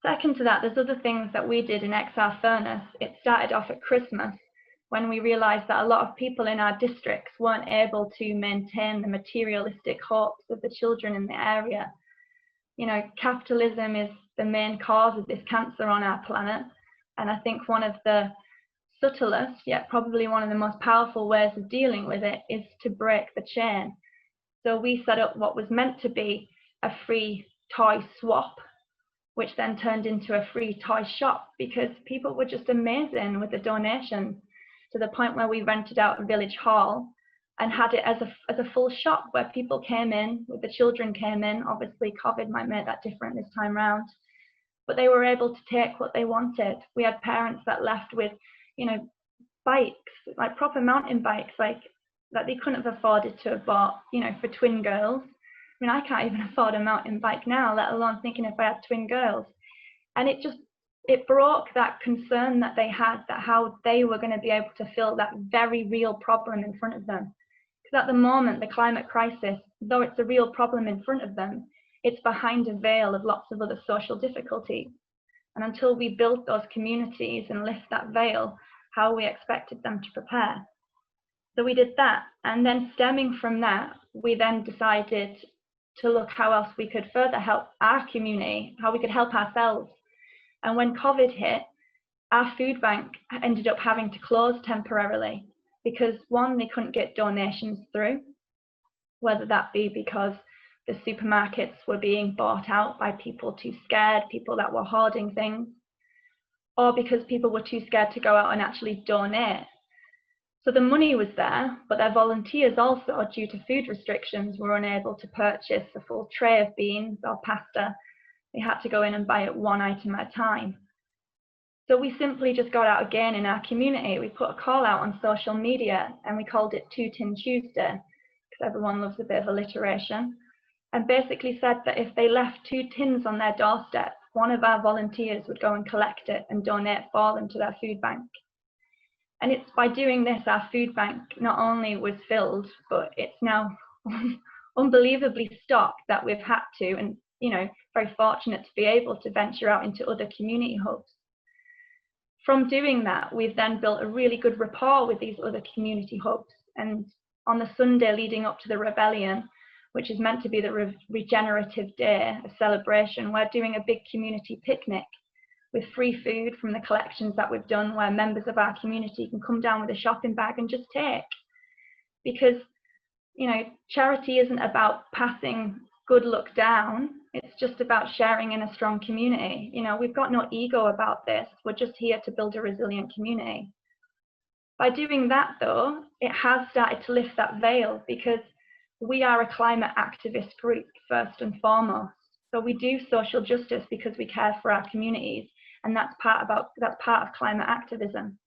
Second to that, there's other things that we did in XR Furnace. It started off at Christmas when we realised that a lot of people in our districts weren't able to maintain the materialistic hopes of the children in the area. Capitalism is the main cause of this cancer on our planet. And I think one of the subtlest, yet probably one of the most powerful ways of dealing with it is to break the chain. So we set up what was meant to be a free toy swap, which then turned into a free toy shop because people were just amazing with the donations, to the point where we rented out a village hall and had it as a full shop where people came in, the children came in. Obviously COVID might make that different this time round, but they were able to take what they wanted. We had parents that left with, bikes, like proper mountain bikes, like that they couldn't have afforded to have bought, you know, for twin girls. I mean, I can't even afford a mountain bike now, let alone thinking if I had twin girls. And it broke that concern that they had, that how they were going to be able to fill that very real problem in front of them. Because at the moment, the climate crisis, though it's a real problem in front of them, it's behind a veil of lots of other social difficulties. And until we build those communities and lift that veil, how we expected them to prepare. So we did that. And then stemming from that, we then decided to look how else we could further help our community, how we could help ourselves. And when COVID hit, our food bank ended up having to close temporarily because, one, they couldn't get donations through, whether that be because the supermarkets were being bought out by people too scared, people that were hoarding things, or because people were too scared to go out and actually donate. So the money was there, but their volunteers also, due to food restrictions, were unable to purchase a full tray of beans or pasta. They had to go in and buy it one item at a time. So we simply just got out again in our community. We put a call out on social media and we called it 2 Tin Tuesday, because everyone loves a bit of alliteration, and basically said that if they left 2 tins on their doorstep, one of our volunteers would go and collect it and donate for them to their food bank. And it's by doing this, our food bank not only was filled, but it's now unbelievably stocked that we've had to, and, you know, very fortunate to be able to venture out into other community hubs. From doing that, we've then built a really good rapport with these other community hubs. And on the Sunday leading up to the rebellion, which is meant to be the Regenerative Day, a celebration, we're doing a big community picnic with free food from the collections that we've done, where members of our community can come down with a shopping bag and just take. Because, you know, charity isn't about passing good luck down, it's just about sharing in a strong community. You know, we've got no ego about this, we're just here to build a resilient community. By doing that though, it has started to lift that veil, because we are a climate activist group first and foremost. So we do social justice because we care for our communities, and that's part of climate activism.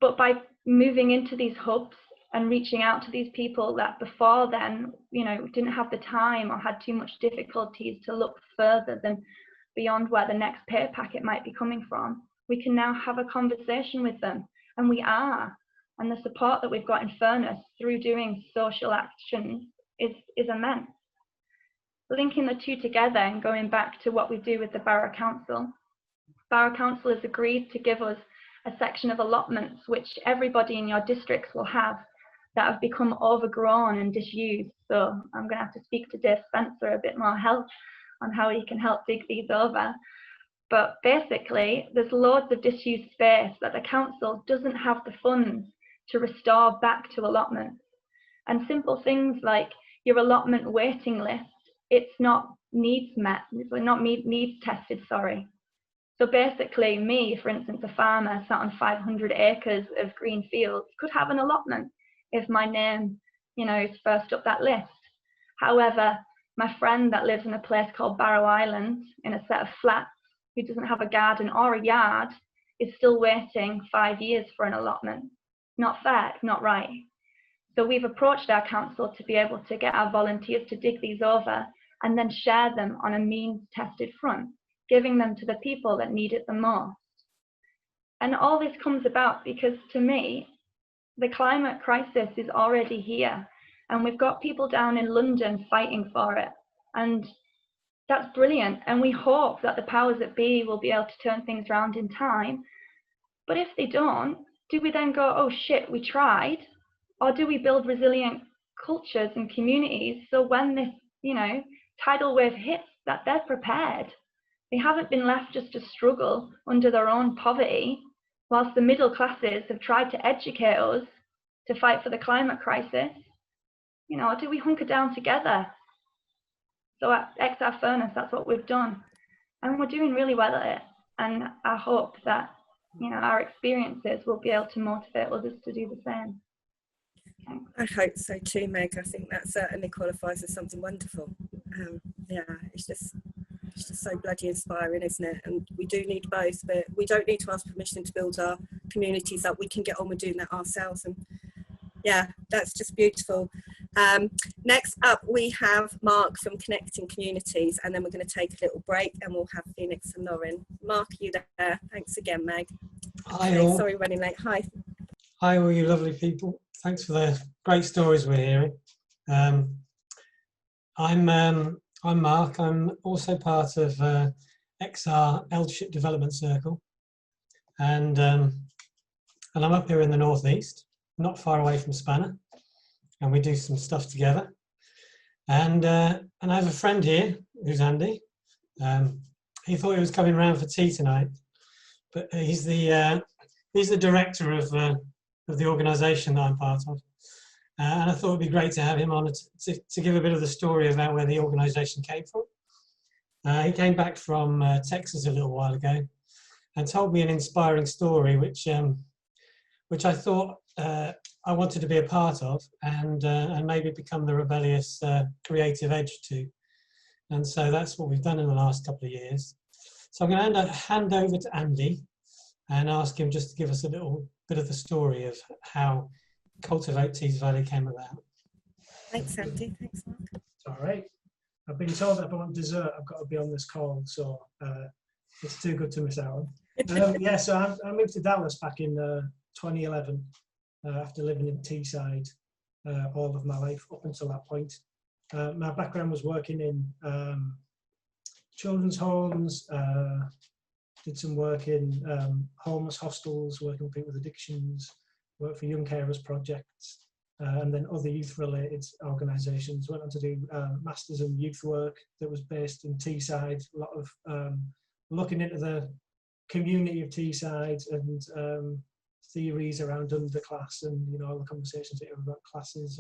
But by moving into these hubs and reaching out to these people that before then, you know, didn't have the time or had too much difficulties to look further than beyond where the next pay packet might be coming from, we can now have a conversation with them, and we are. And the support that we've got in Furness through doing social actions is immense. Linking the two together and going back to what we do with the Borough Council has agreed to give us a section of allotments which everybody in your districts will have, that have become overgrown and disused. So I'm going to have to speak to Dave Spencer a bit more help on how he can help dig these over. But basically, there's loads of disused space that the council doesn't have the funds to restore back to allotments. And simple things like your allotment waiting list, it's not needs met, it's not needs tested, sorry. So basically, me, for instance, a farmer sat on 500 acres of green fields, could have an allotment if my name, you know, is first up that list. However, my friend that lives in a place called Barrow Island in a set of flats, who doesn't have a garden or a yard, is still waiting 5 years for an allotment. Not fair, not right. So we've approached our council to be able to get our volunteers to dig these over and then share them on a means tested front, giving them to the people that need it the most. And all this comes about because, to me, the climate crisis is already here, and we've got people down in London fighting for it. And that's brilliant. And we hope that the powers that be will be able to turn things around in time. But if they don't, do we then go, oh shit, we tried? Or do we build resilient cultures and communities so when this, you know, tidal wave hits, that they're prepared? They haven't been left just to struggle under their own poverty, whilst the middle classes have tried to educate us to fight for the climate crisis. You know, do we hunker down together? So at XR Furness, that's what we've done. And we're doing really well at it. And I hope that, you know, our experiences will be able to motivate others to do the same. I hope so too, Meg. I think that certainly qualifies as something wonderful. Yeah, it's just It's just so bloody inspiring, isn't it? And we do need both, but we don't need to ask permission to build our communities up. We can get on with doing that ourselves. And yeah, that's just beautiful. Next up, we have Mark from Connecting Communities, and then we're going to take a little break and we'll have Phoenix and Lauren. Mark, are you there? Thanks again, Meg. Hi all. Sorry, running late. Hi. Hi all you lovely people. Thanks for the great stories we're hearing. I'm Mark. I'm also part of XR Eldership Development Circle, and I'm up here in the northeast, not far away from Spanner, and we do some stuff together. And I have a friend here who's Andy. He thought he was coming round for tea tonight, but he's the director of the organisation that I'm part of. And I thought it'd be great to have him on to give a bit of the story about where the organisation came from. He came back from Texas a little while ago and told me an inspiring story, which I thought I wanted to be a part of and maybe become the rebellious creative edge to. And so that's what we've done in the last couple of years. So I'm going to hand over to Andy and ask him just to give us a little bit of the story of how Cultivate Tees Valley came about. Thanks, Andy. Thanks, Mark. All right. I've been told that if I want dessert, I've got to be on this call, so it's too good to miss out on. Yeah, so I moved to Dallas back in 2011 after living in Teesside all of my life up until that point. My background was working in children's homes, did some work in homeless hostels, working with people with addictions, worked for Young Carers projects, and then other youth-related organisations. Went on to do Masters in Youth Work that was based in Teesside, a lot of looking into the community of Teesside and theories around underclass and, you know, all the conversations that are about classes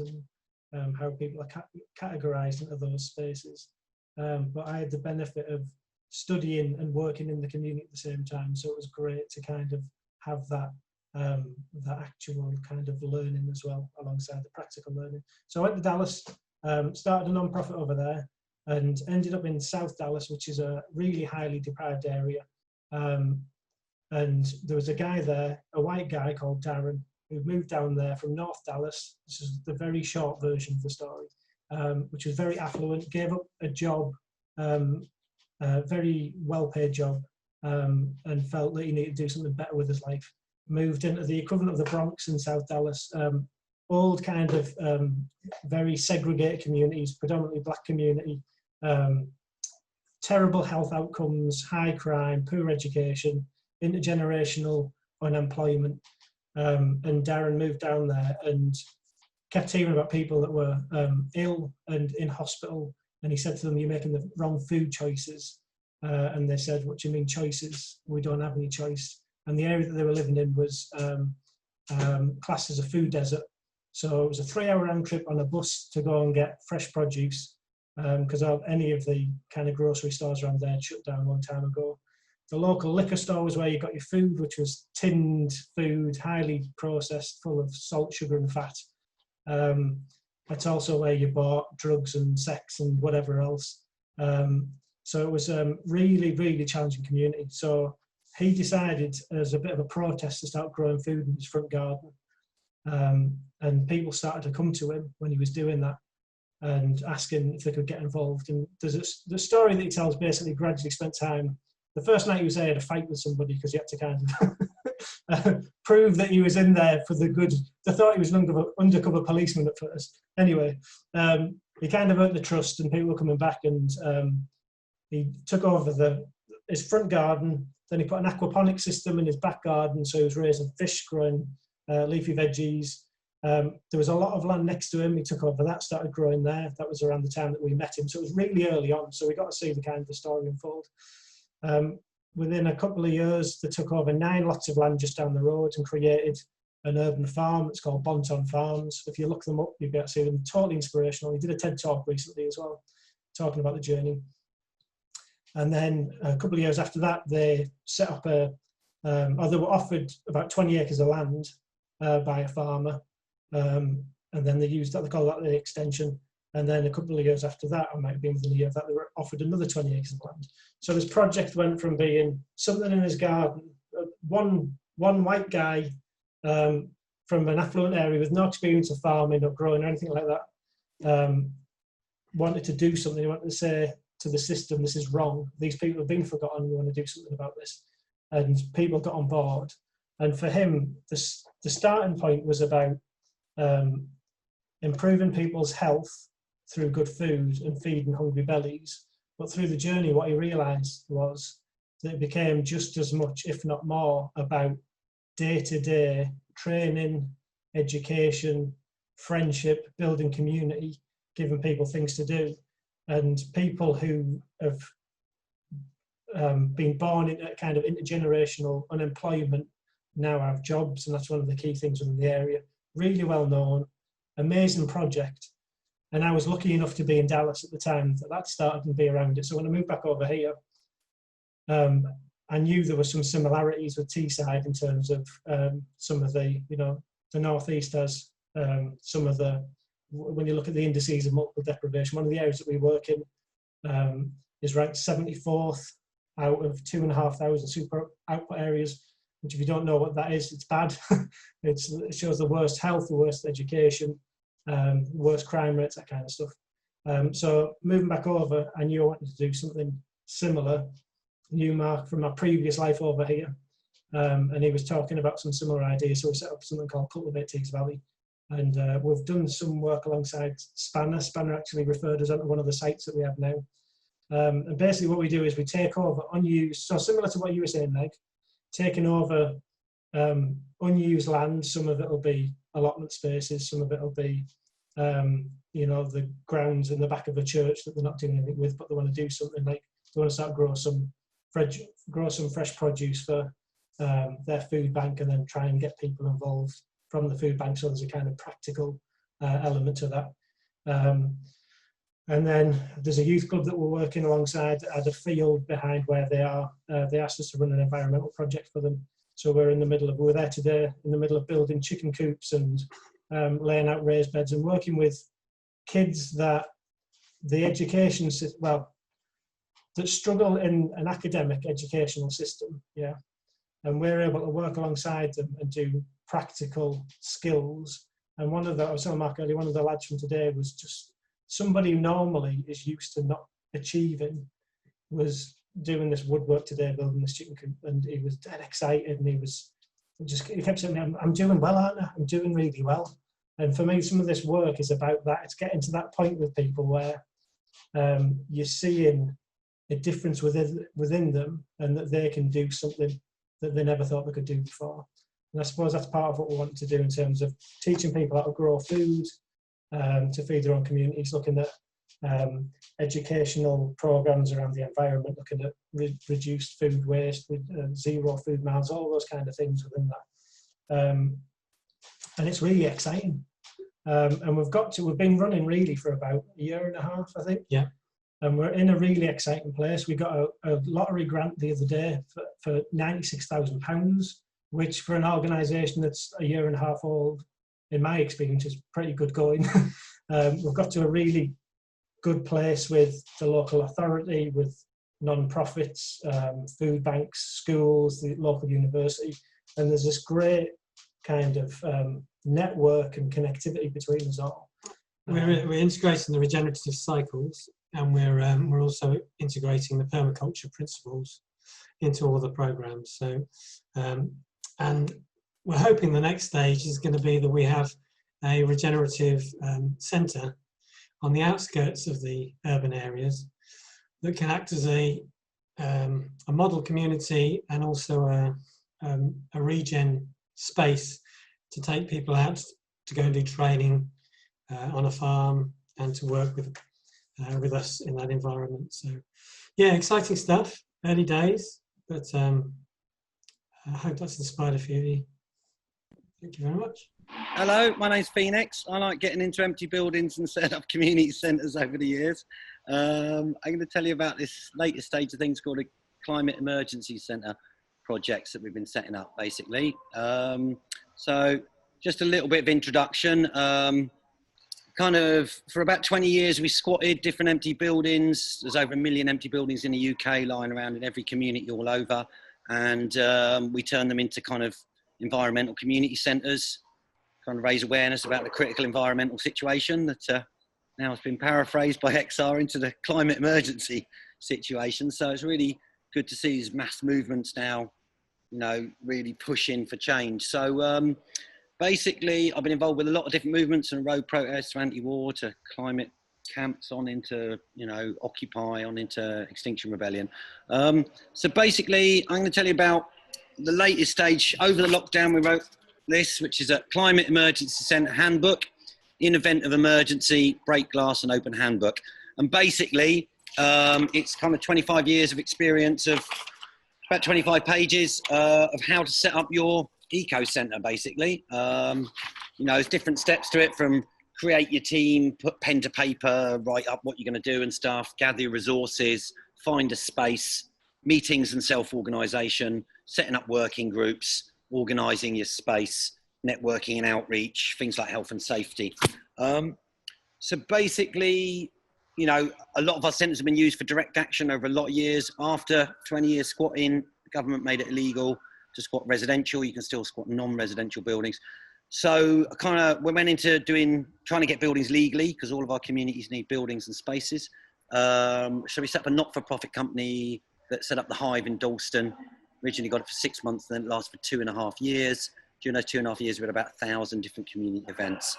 and how people are categorised into those spaces. But I had the benefit of studying and working in the community at the same time, so it was great to kind of have that actual kind of learning as well alongside the practical learning. So I went to Dallas, started a non-profit over there, and ended up in South Dallas, which is a really highly deprived area. And there was a guy there, a white guy called Darren, who moved down there from North Dallas. This is the very short version of the story, which was very affluent, gave up a job, a very well-paid job, and felt that he needed to do something better with his life. Moved into the equivalent of the Bronx in South Dallas, old kind of very segregated communities, predominantly black community, terrible health outcomes, high crime, poor education, intergenerational unemployment. And Darren moved down there and kept hearing about people that were ill and in hospital. And he said to them, "You're making the wrong food choices." And they said, "What do you mean choices? We don't have any choice." And the area that they were living in was classed as a food desert. So it was a 3-hour round trip on a bus to go and get fresh produce, because any of the kind of grocery stores around there had shut down a long time ago. The local liquor store was where you got your food, which was tinned food, highly processed, full of salt, sugar and fat. That's also where you bought drugs and sex and whatever else. So it was a really, really challenging community. So he decided as a bit of a protest to start growing food in his front garden. And people started to come to him when he was doing that and asking if they could get involved. And there's the story that he tells basically gradually spent time. The first night he was there, he had a fight with somebody because he had to kind of prove that he was in there for the good. They thought he was an undercover policeman at first. Anyway, he kind of earned the trust and people were coming back, and he took over his front garden. Then he put an aquaponic system in his back garden, so he was raising fish, growing leafy veggies. There was a lot of land next to him. He took over that, started growing there. That was around the time that we met him, so it was really early on. So we got to see the kind of the story unfold. Within a couple of years, they took over 9 lots of land just down the road and created an urban farm. It's called Bonton Farms. If you look them up, you'll be able to see them. Totally inspirational. He did a TED talk recently as well, talking about the journey. And then a couple of years after that, they set up or they were offered about 20 acres of land by a farmer. And then they used that, they call that the extension. And then a couple of years after that, I might have been within a year of that, they were offered another 20 acres of land. So this project went from being something in his garden, one white guy from an affluent area with no experience of farming or growing or anything like that, wanted to do something. He wanted to say to the system, this is wrong. These people have been forgotten. We want to do something about this. And people got on board. And for him, the starting point was about improving people's health through good food and feeding hungry bellies. But through the journey, what he realised was that it became just as much, if not more, about day-to-day training, education, friendship, building community, giving people things to do. And people who have been born into kind of intergenerational unemployment now have jobs, and that's one of the key things within the area. Really well known, amazing project. And I was lucky enough to be in Dallas at the time that started to be around it. So when I moved back over here, I knew there were some similarities with Teesside in terms of some of the, the Northeast has some of the, when you look at the indices of multiple deprivation, one of the areas that we work in is ranked 74th out of 2,500 super output areas, which if you don't know what that is, it's bad. It shows the worst health, the worst education, worst crime rates, that kind of stuff. So moving back over, I knew I wanted to do something similar. Knew Mark from my previous life over here, and he was talking about some similar ideas. So we set up something called Cultivating Tees Valley, and we've done some work alongside Spanner. Spanner actually referred us onto one of the sites that we have now. And basically what we do is we take over unused, so similar to what you were saying, Meg, taking over unused land. Some of it will be allotment spaces, some of it will be the grounds in the back of a church that they're not doing anything with, but they want to do something like they want to start grow some fresh produce for their food bank, and then try and get people involved from the food bank. So there's a kind of practical element to that. And then there's a youth club that we're working alongside at a field behind where they are. They asked us to run an environmental project for them. So we're there today in the middle of building chicken coops and laying out raised beds and working with kids that the education system, that struggle in an academic educational system, yeah. And we're able to work alongside them and do practical skills. And I was telling Mark earlier, one of the lads from today was just somebody who normally is used to not achieving, was doing this woodwork today, building this chicken coop, and he was dead excited, and he kept saying, I'm doing well, aren't I? I'm doing really well. And for me, some of this work is about that. It's getting to that point with people where you're seeing a difference within them, and that they can do something that they never thought they could do before. And I suppose that's part of what we want to do in terms of teaching people how to grow food, to feed their own communities, looking at educational programs around the environment, looking at reduced food waste, with zero food miles, all those kind of things within that. And it's really exciting. And we've been running really for about a year and a half, I think. Yeah. And we're in a really exciting place. We got a lottery grant the other day for £96,000, which for an organisation that's a year and a half old, in my experience, is pretty good going. We've got to a really good place with the local authority, with non-profits, food banks, schools, the local university, and there's this great kind of network and connectivity between us all. We're integrating the regenerative cycles, and we're also integrating the permaculture principles into all the programs. So, and we're hoping the next stage is going to be that we have a regenerative centre on the outskirts of the urban areas that can act as a model community, and also a regen space to take people out to go and do training on a farm and to work with us in that environment. So yeah, exciting stuff, early days, but I hope that's inspired a few of you. Thank you very much. Hello, my name's Phoenix. I like getting into empty buildings and setting up community centres over the years. I'm going to tell you about this latest stage of things called a Climate Emergency Centre projects that we've been setting up, basically. So just a little bit of introduction. kind of, for about 20 years, we squatted different empty buildings. There's over 1 million empty buildings in the UK lying around in every community all over. And we turned them into kind of environmental community centres, kind of raise awareness about the critical environmental situation that now has been paraphrased by XR into the climate emergency situation. So it's really good to see these mass movements now, you know, really pushing for change. So basically, I've been involved with a lot of different movements, from road protests to anti-war to climate camps on into, you know, Occupy, on into Extinction Rebellion. So basically, I'm going to tell you about the latest stage. Over the lockdown, we wrote this, which is a Climate Emergency Centre Handbook. In event of emergency, break glass and open handbook. And basically, it's kind of 25 years of experience of about 25 pages of how to set up your eco centre, basically. You know, there's different steps to it, from create your team, put pen to paper, write up what you're going to do and stuff, gather your resources, find a space, meetings and self-organisation, setting up working groups, organising your space, networking and outreach, things like health and safety. So basically, you know, a lot of our centres have been used for direct action over a lot of years. After 20 years squatting, the government made it illegal to squat residential. You can still squat non-residential buildings. So we went into trying to get buildings legally, because all of our communities need buildings and spaces. So we set up a not-for-profit company that set up the Hive in Dalston. Originally got it for 6 months, then it lasted for 2.5 years. During those 2.5 years, we had about 1,000 different community events.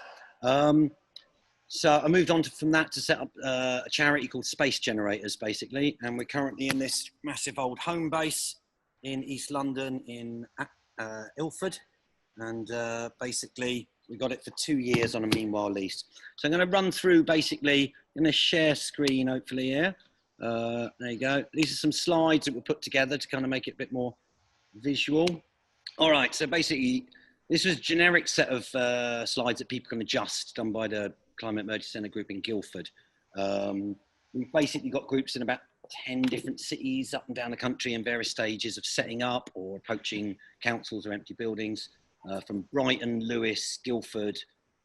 So I moved on from that to set up a charity called Space Generators, basically. And we're currently in this massive old home base in East London in Ilford. And basically, we got it for 2 years on a meanwhile lease. So I'm going to run through, basically, I'm going to share screen, hopefully, here. There you go. These are some slides that were put together to kind of make it a bit more visual. All right, so basically, this was a generic set of slides that people can adjust, done by the Climate Emergency Centre group in Guildford. We've basically got groups in about 10 different cities up and down the country in various stages of setting up or approaching councils or empty buildings, from Brighton, Lewis, Guildford.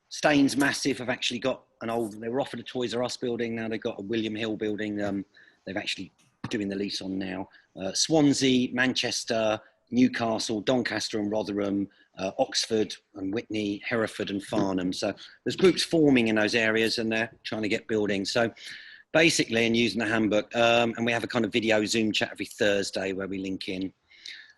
Staines massive have actually got they were offered a Toys R Us building, now they've got a William Hill building they've actually doing the lease on now. Swansea, Manchester, Newcastle, Doncaster and Rotherham, Oxford and Witney, Hereford and Farnham. So there's groups forming in those areas and they're trying to get buildings. So basically, and using the handbook, and we have a kind of video Zoom chat every Thursday where we link in.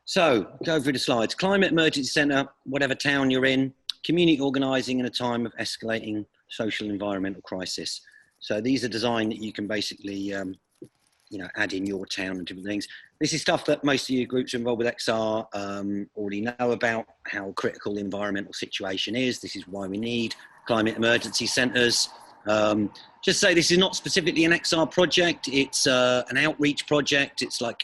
So go through the slides. Climate Emergency Centre, whatever town you're in, community organising in a time of escalating social and environmental crisis. So these are designed that you can basically, you know, add in your town and different things. This is stuff that most of you groups involved with XR already know about, how critical the environmental situation is. This is why we need climate emergency centres. Just say this is not specifically an XR project, it's an outreach project. It's like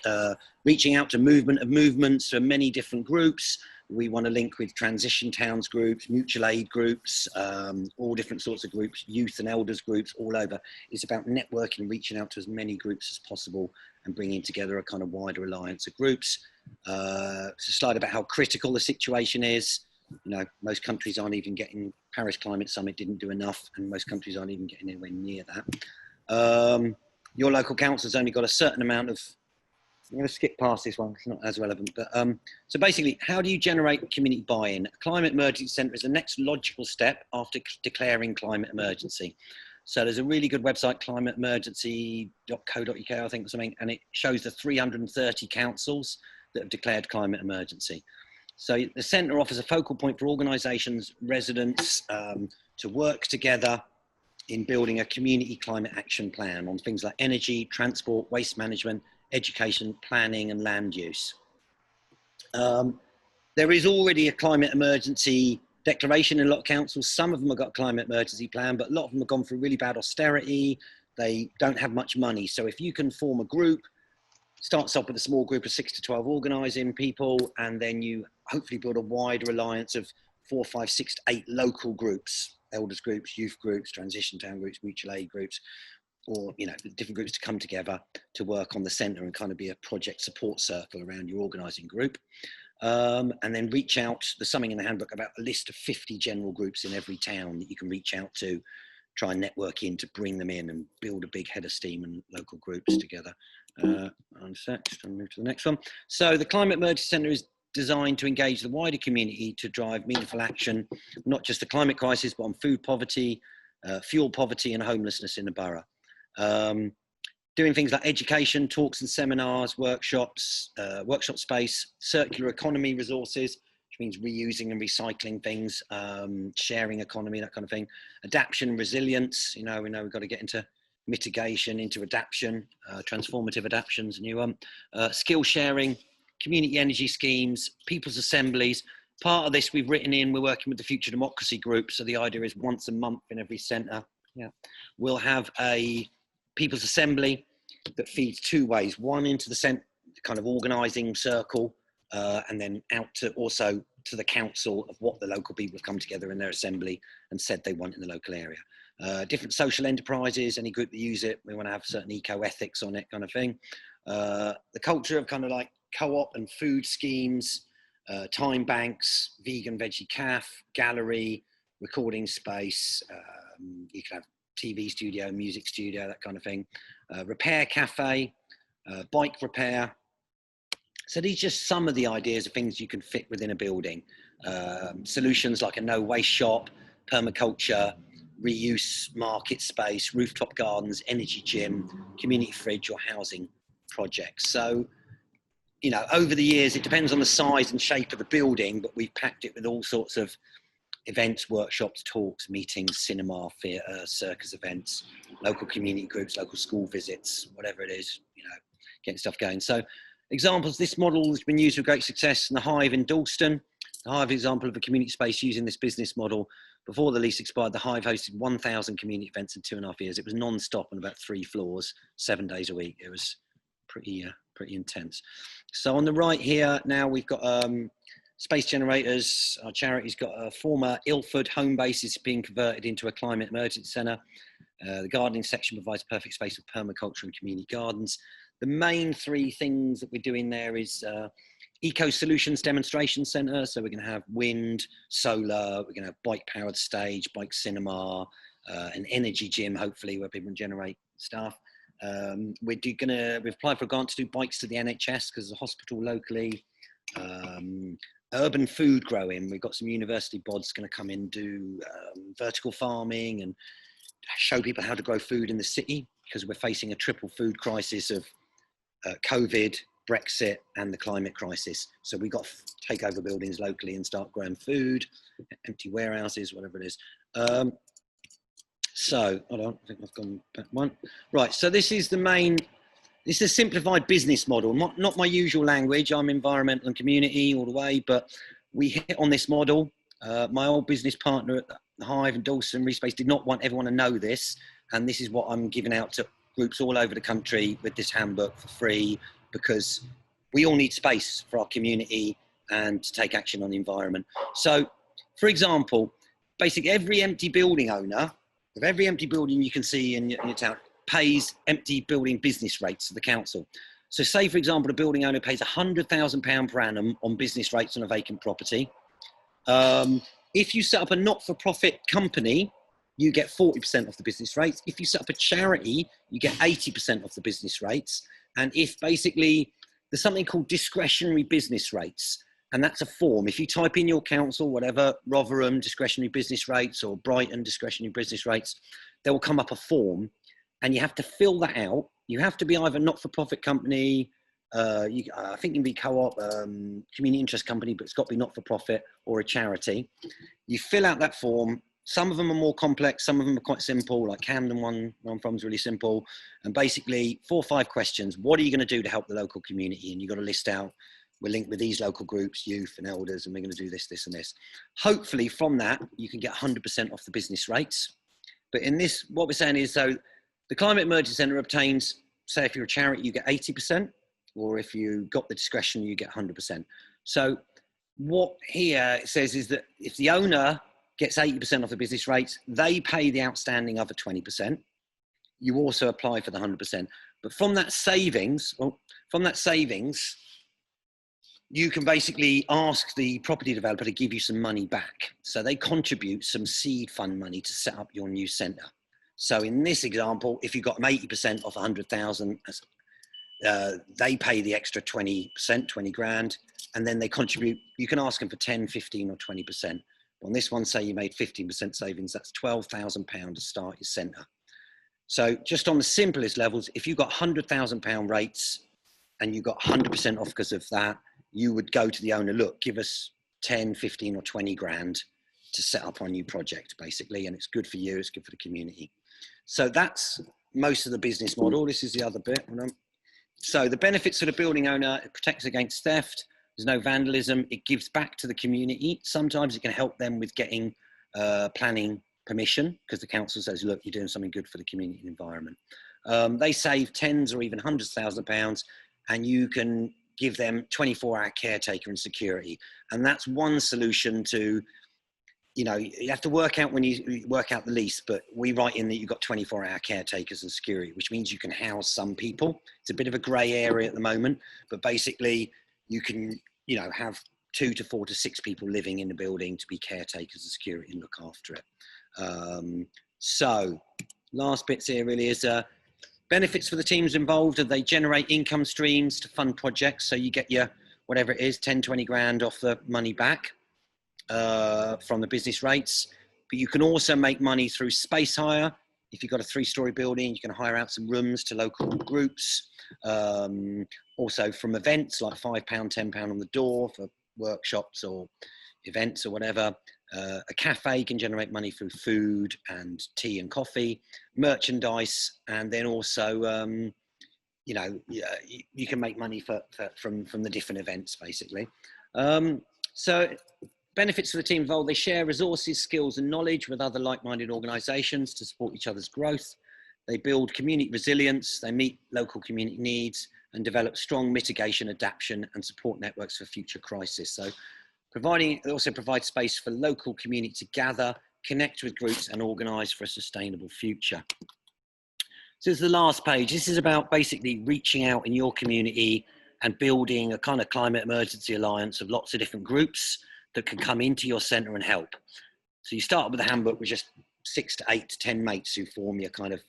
reaching out to movement of movements for many different groups. We want to link with transition towns groups, mutual aid groups, all different sorts of groups, youth and elders groups all over. It's about networking, reaching out to as many groups as possible and bringing together a kind of wider alliance of groups. It's a slide about how critical the situation is. You know, most countries aren't even getting, Paris Climate Summit didn't do enough, and most countries aren't even getting anywhere near that. Your local council's only got a certain amount of, I'm going to skip past this one, it's not as relevant, but so basically, how do you generate community buy-in? A climate emergency centre is the next logical step after declaring climate emergency. So there's a really good website, climateemergency.co.uk, I think, or something, and it shows the 330 councils that have declared climate emergency. So the centre offers a focal point for organisations, residents to work together in building a community climate action plan on things like energy, transport, waste management, education, planning and land use. There is already a climate emergency declaration in a lot of councils. Some of them have got a climate emergency plan, but a lot of them have gone through really bad austerity. They don't have much money. So if you can form a group, starts off with a small group of 6 to 12 organising people, and then you hopefully build a wider alliance of 4, 5, 6 to 8 local groups, elders groups, youth groups, transition town groups, mutual aid groups, or, you know, different groups to come together to work on the centre and kind of be a project support circle around your organising group. And then reach out, there's something in the handbook about a list of 50 general groups in every town that you can reach out to try and network in to bring them in and build a big head of steam and local groups together. I'll move to the next one. So the Climate Emergency Centre is designed to engage the wider community to drive meaningful action, not just the climate crisis, but on food poverty, fuel poverty and homelessness in the borough. Doing things like education, talks and seminars, workshops, workshop space, circular economy resources, which means reusing and recycling things, sharing economy, that kind of thing. Adaptation and resilience, we know we've got to get into mitigation, into adaptation, transformative adaptation's a new one. Skill sharing, community energy schemes, people's assemblies. Part of this we've written in, we're working with the Future Democracy Group, so the idea is once a month in every centre, we'll have a people's assembly that feeds two ways. One into the kind of organising circle, and then out to also to the council of what the local people have come together in their assembly and said they want in the local area. Different social enterprises, any group that use it, we want to have certain eco-ethics on it, kind of thing. The culture of kind of like co-op and food schemes, time banks, vegan veggie cafe, gallery, recording space, you can have TV studio, music studio, that kind of thing. Repair cafe, bike repair. So these are just some of the ideas of things you can fit within a building. Solutions like a no waste shop, permaculture, reuse market space, rooftop gardens, energy gym, community fridge or housing projects. So, over the years, it depends on the size and shape of the building, but we've packed it with all sorts of events, workshops, talks, meetings, cinema, theatre, circus events, local community groups, local school visits, whatever it is, getting stuff going. So examples, this model has been used with great success in the Hive in Dalston. The Hive example of a community space using this business model. Before the lease expired, the Hive hosted 1,000 community events in 2.5 years. It was non-stop on about 3 floors, 7 days a week. It was pretty intense. So on the right here, now we've got Space Generators. Our charity's got a former Ilford home base is being converted into a climate emergency centre. The gardening section provides perfect space for permaculture and community gardens. The main 3 things that we're doing there is Eco Solutions Demonstration Centre. So we're going to have wind, solar, we're going to have bike-powered stage, bike cinema, an energy gym, hopefully, where people can generate stuff. We've applied for a grant to do bikes to the NHS because there's a hospital locally. Urban food growing. We've got some university bods going to come in, do vertical farming and show people how to grow food in the city, because we're facing a triple food crisis of COVID, Brexit and the climate crisis. So we've got to take over buildings locally and start growing food, empty warehouses, whatever it is. So, hold on, I think I've gone back one. Right, so this is a simplified business model, not my usual language. I'm environmental and community all the way, but we hit on this model. My old business partner at the Hive in Dalston, Respace, did not want everyone to know this. And this is what I'm giving out to groups all over the country with this handbook for free, because we all need space for our community and to take action on the environment. So, for example, basically every empty building owner, of every empty building you can see in your town, pays empty building business rates to the council. So say, for example, a building owner pays £100,000 per annum on business rates on a vacant property. If you set up a not-for-profit company, you get 40% off the business rates. If you set up a charity, you get 80% off the business rates. And if basically, there's something called discretionary business rates, and that's a form. If you type in your council, whatever, Rotherham discretionary business rates or Brighton discretionary business rates, there will come up a form and you have to fill that out. You have to be either not-for-profit company, I think you can be co-op, community interest company, but it's got to be not-for-profit or a charity. You fill out that form. Some of them are more complex. Some of them are quite simple, like Camden one where I'm from is really simple. And basically 4 or 5 questions. What are you going to do to help the local community? And you've got to list out, we're linked with these local groups, youth and elders, and we're going to do this, this and this. Hopefully from that, you can get 100% off the business rates. But in this, what we're saying is, so the Climate Emergency Centre obtains, say if you're a charity, you get 80%, or if you got the discretion, you get 100%. So what here it says is that if the owner gets 80% off the business rates, they pay the outstanding other 20%. You also apply for the 100%. But from that savings, you can basically ask the property developer to give you some money back. So they contribute some seed fund money to set up your new centre. So in this example, if you got them 80% off 100,000, they pay the extra 20%, 20 grand, and then they contribute. You can ask them for 10, 15 or 20%. On this one, say you made 15% savings, that's £12,000 to start your centre. So just on the simplest levels, if you got £100,000 rates and you got 100% off because of that, you would go to the owner, look, give us 10, 15 or 20 grand to set up our new project, basically, and it's good for you, it's good for the community. So that's most of the business model. This is the other bit. So the benefits for the building owner: it protects against theft, there's no vandalism, it gives back to the community. Sometimes it can help them with getting planning permission, because the council says, look, you're doing something good for the community and environment. They save tens or even hundreds of thousands of pounds, and you can give them 24-hour caretaker and security. And that's one solution to, you know, you have to work out when you work out the lease, but we write in that you've got 24-hour caretakers and security, which means you can house some people. It's a bit of a grey area at the moment, but basically you can, you know, have 2 to 4 to 6 people living in the building to be caretakers and security and look after it. So last bits here really is benefits for the teams involved, and they generate income streams to fund projects. So you get your, whatever it is, 10, 20 grand off the money back from the business rates. But you can also make money through space hire. If you've got a 3-story building, you can hire out some rooms to local groups. Also from events like £5, £10 on the door for workshops or events or whatever. A cafe can generate money through food and tea and coffee, merchandise, and then also, you know, you can make money from the different events, basically. So benefits for the team involved: they share resources, skills and knowledge with other like-minded organisations to support each other's growth. They build community resilience, they meet local community needs and develop strong mitigation, adaptation and support networks for future crisis. So they also provide space for local community to gather, connect with groups and organise for a sustainable future. So this is the last page. This is about basically reaching out in your community and building a kind of climate emergency alliance of lots of different groups that can come into your centre and help. So you start with a handbook with just 6 to 8 to 10 mates who form your kind of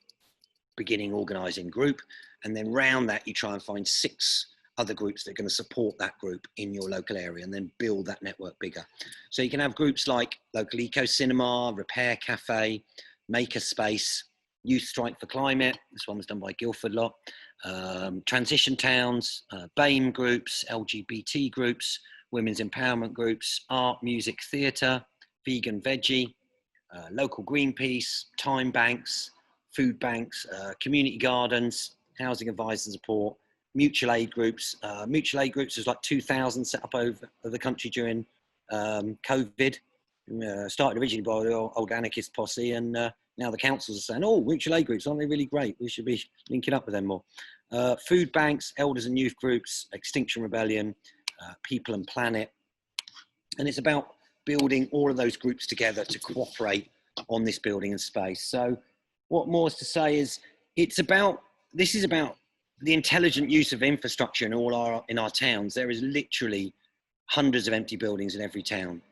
beginning organising group. And then round that, you try and find 6 other groups that are going to support that group in your local area and then build that network bigger. So you can have groups like Local Eco Cinema, Repair Cafe, Maker Space, Youth Strike for Climate. This one was done by Guildford Lot. Transition Towns, BAME groups, LGBT groups, women's empowerment groups, art, music, theatre, vegan, veggie, local Greenpeace, time banks, food banks, community gardens, housing advice and support, mutual aid groups. Mutual aid groups was like 2,000 set up over the country during COVID. Started originally by the old anarchist posse, and now the councils are saying, oh, mutual aid groups, aren't they really great? We should be linking up with them more. Food banks, elders and youth groups, Extinction Rebellion, People and Planet. And it's about building all of those groups together to cooperate on this building and space. So what more is to say is this is about the intelligent use of infrastructure in our towns. There is literally hundreds of empty buildings in every town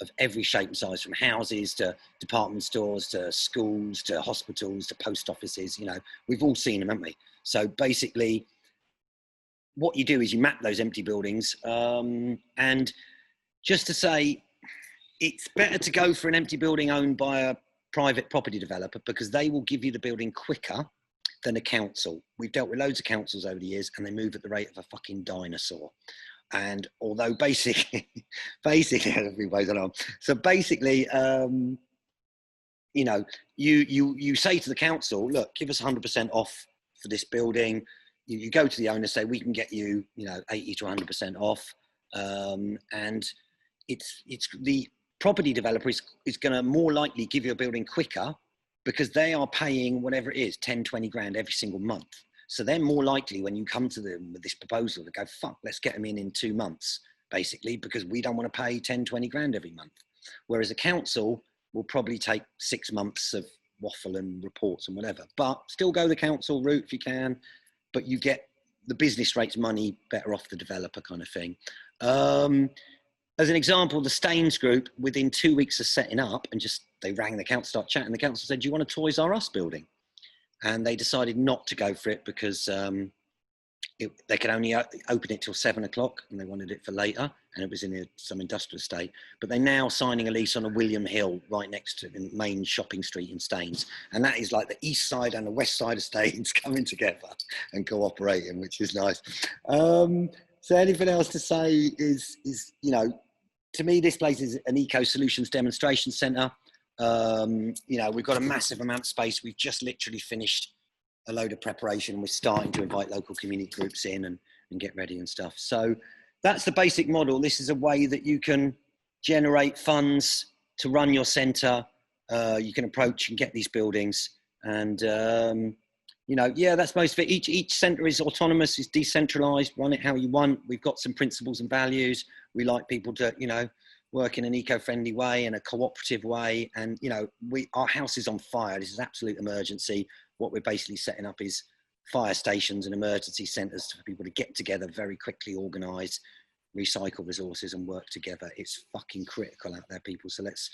of every shape and size, from houses to department stores to schools to hospitals to post offices. You know, we've all seen them, haven't we? So basically what you do is you map those empty buildings, and just to say, it's better to go for an empty building owned by a private property developer, because they will give you the building quicker than a council. We've dealt with loads of councils over the years and they move at the rate of a fucking dinosaur. And although basically, so basically, you know, you say to the council, look, give us 100% off for this building. You go to the owner, say, we can get you, you know, 80 to 100% off. And it's the property developer is going to more likely give you a building quicker, because they are paying whatever it is, 10, 20 grand every single month. So they're more likely, when you come to them with this proposal, to go, fuck, let's get them in 2 months, basically, because we don't want to pay 10, 20 grand every month. Whereas a council will probably take 6 months of waffle and reports and whatever, but still go the council route if you can, but you get the business rates money better off the developer kind of thing. as an example, the Staines group, within 2 weeks of setting up, and just they rang the council, start chatting. The council said, "Do you want a Toys R Us building?" And they decided not to go for it because they could only open it till 7 o'clock, and they wanted it for later, and it was in some industrial estate. But they're now signing a lease on a William Hill right next to the main shopping street in Staines, and that is like the east side and the west side of Staines coming together and cooperating, which is nice. So anything else to say is you know, to me this place is an eco solutions demonstration centre. You know, we've got a massive amount of space. We've just literally finished a load of preparation. We're starting to invite local community groups in and get ready and stuff. So that's the basic model. This is a way that you can generate funds to run your centre. You can approach and get these buildings. And, you know, yeah, that's most of it. Each centre is autonomous, is decentralised, run it how you want. We've got some principles and values. We like people to, you know, work in an eco-friendly way and a cooperative way. And, you know, our house is on fire. This is absolute emergency. What we're basically setting up is fire stations and emergency centres for people to get together very quickly, organise, recycle resources and work together. It's fucking critical out there, people. So let's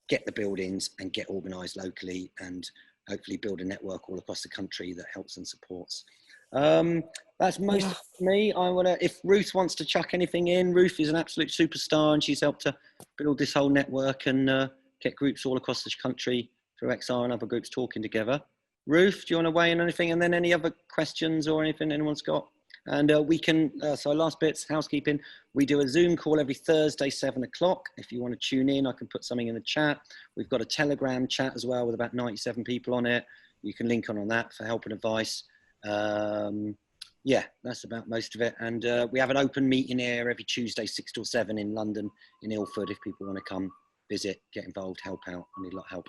get the buildings and get organised locally and hopefully build a network all across the country that helps and supports. That's most of me. If Ruth wants to chuck anything in, Ruth is an absolute superstar and she's helped to build this whole network and get groups all across the country through XR and other groups talking together. Ruth, do you want to weigh in on anything? And then any other questions or anything anyone's got? And we can, so last bit's housekeeping. We do a Zoom call every Thursday, 7 o'clock. If you want to tune in, I can put something in the chat. We've got a Telegram chat as well with about 97 people on it. You can link on that for help and advice. Yeah, that's about most of it. And we have an open meeting here every Tuesday, 6 till 7 in London, in Ilford, if people want to come visit, get involved, help out. I need a lot of help.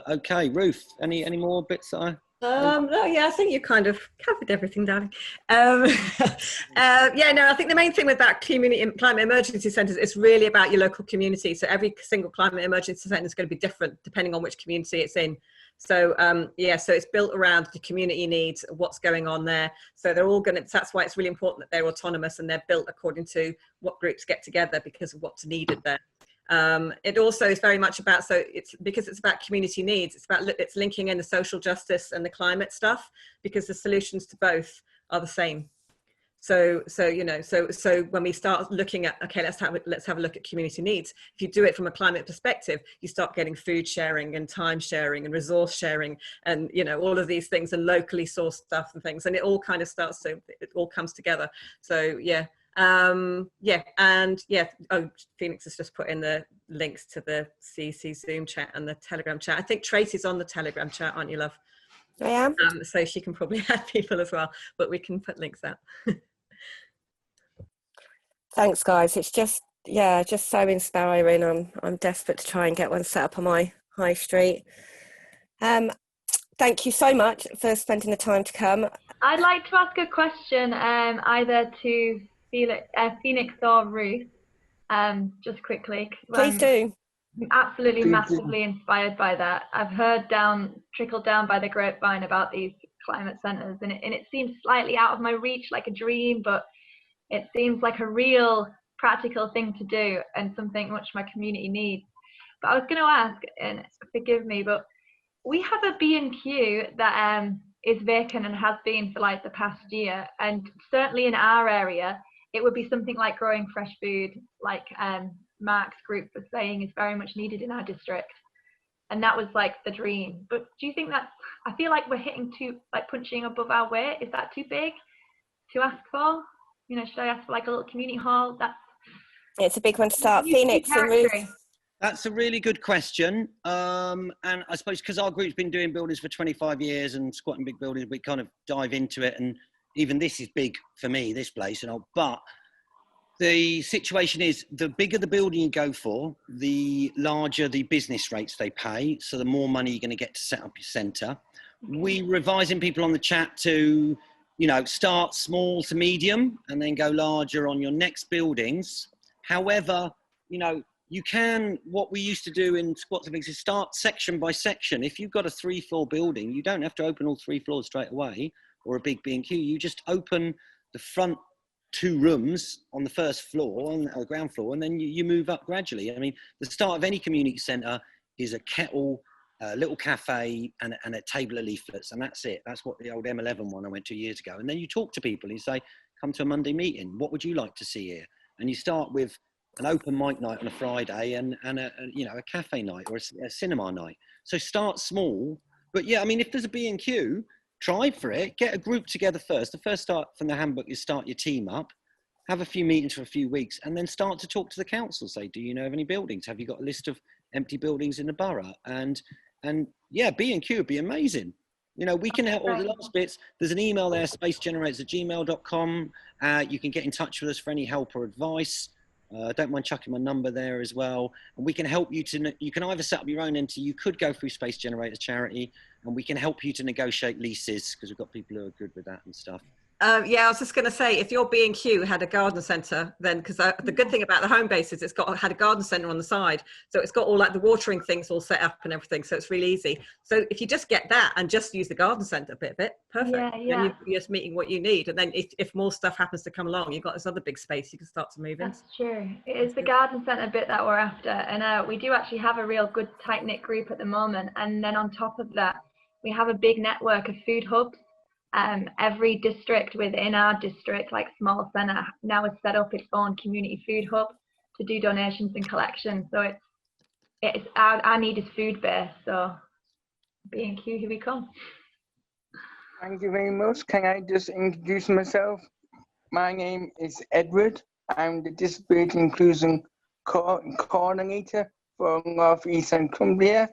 Okay, Ruth, any more bits that no, yeah, I think you kind of covered everything, darling. Yeah, no, I think the main thing with that climate emergency centres is really about your local community. So every single climate emergency centre is going to be different depending on which community it's in. So yeah, so it's built around the community needs, what's going on there. So they're all going to, that's why it's really important that they're autonomous and they're built according to what groups get together because of what's needed there. It also is very much about, so it's because it's about community needs, it's linking in the social justice and the climate stuff because the solutions to both are the same. So you know, so when we start looking at, okay, let's have a look at community needs. If you do it from a climate perspective, you start getting food sharing and time sharing and resource sharing and, you know, all of these things and locally sourced stuff and things, and it all kind of starts to, it all comes together. So yeah. Yeah, and yeah, oh, Phoenix has just put in the links to the CEC Zoom chat and the Telegram chat. I think Tracy's on the Telegram chat, aren't you, love? I am. So she can probably add people as well, but we can put links out. Thanks, guys. It's just, yeah, just so inspiring. I'm desperate to try and get one set up on my high street. Thank you so much for spending the time to come. I'd like to ask a question, either to Phoenix or Ruth, just quickly. Please do. I'm absolutely massively inspired by that. I've heard trickled down by the grapevine about these climate centres, and it seems slightly out of my reach, like a dream, but it seems like a real practical thing to do and something which my community needs. But I was going to ask, and forgive me, but we have a B&Q that is vacant and has been for like the past year, and certainly in our area it would be something like growing fresh food, like Mark's group was saying is very much needed in our district, and that was like the dream. But do you think that's, I feel like we're hitting punching above our weight? Is that too big to ask for? You know, should I ask for like a little community hall? It's a big one to start. Phoenix and Ruth. That's a really good question. And I suppose because our group's been doing buildings for 25 years and squatting big buildings, we kind of dive into it. And even this is big for me, this place. But the situation is, the bigger the building you go for, the larger the business rates they pay. So the more money you're going to get to set up your centre. We revising people on the chat to, you know, start small to medium and then go larger on your next buildings. However, you know, you can, what we used to do in squats and things is start section by section. If you've got a 3-floor building, you don't have to open all 3 floors straight away or a big B&Q. You just open the front 2 rooms on the first floor, on the ground floor, and then you move up gradually. I mean, the start of any community centre is a kettle, a little cafe, and a table of leaflets, and that's it. That's what the old M11 one I went to years ago. And then you talk to people and you say, come to a Monday meeting. What would you like to see here? And you start with an open mic night on a Friday and a cafe night or a cinema night. So start small. But yeah, I mean, if there's a B&Q, try for it. Get a group together first. The first start from the handbook is start your team up, have a few meetings for a few weeks, and then start to talk to the council. Say, do you know of any buildings? Have you got a list of empty buildings in the borough? And yeah, B&Q would be amazing. You know, we can help all the last bits. There's an email there, spacegenerators@gmail.com. You can get in touch with us for any help or advice. Don't mind chucking my number there as well. And we can help you you can either set up your own entity, you could go through Space Generators Charity, and we can help you to negotiate leases because we've got people who are good with that and stuff. Yeah, I was just going to say, if your B&Q had a garden centre, then, because the good thing about the home base is had a garden centre on the side, so it's got all like the watering things all set up and everything, so it's really easy. So if you just get that and just use the garden centre bit of it, perfect. Yeah. Then you're just meeting what you need, and then if more stuff happens to come along, you've got this other big space you can start to move in. That's true. It is the garden centre bit that we're after, and we do actually have a real good tight-knit group at the moment, and then on top of that, we have a big network of food hubs. Every district within our district, like small centre, now has set up its own community food hub to do donations and collections. So it's our need is food based. So B&Q, here we come. Thank you very much. Can I just introduce myself? My name is Edward. I'm the Disability Inclusion Coordinator for North East and Cumbria.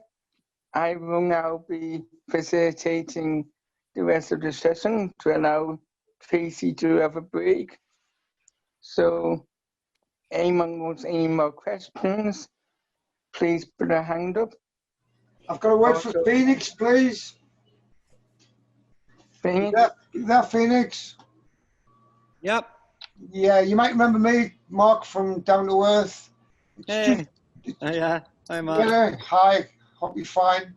I will now be facilitating the rest of the session to allow Tracy to have a break. So anyone wants any more questions, please put a hand up. I've got a word for Phoenix, please. Phoenix? Is that Phoenix? Yep. Yeah, you might remember me, Mark, from Down to Earth. Hey. Yeah. Hi, Mark. Yeah, hi. Hope you're fine.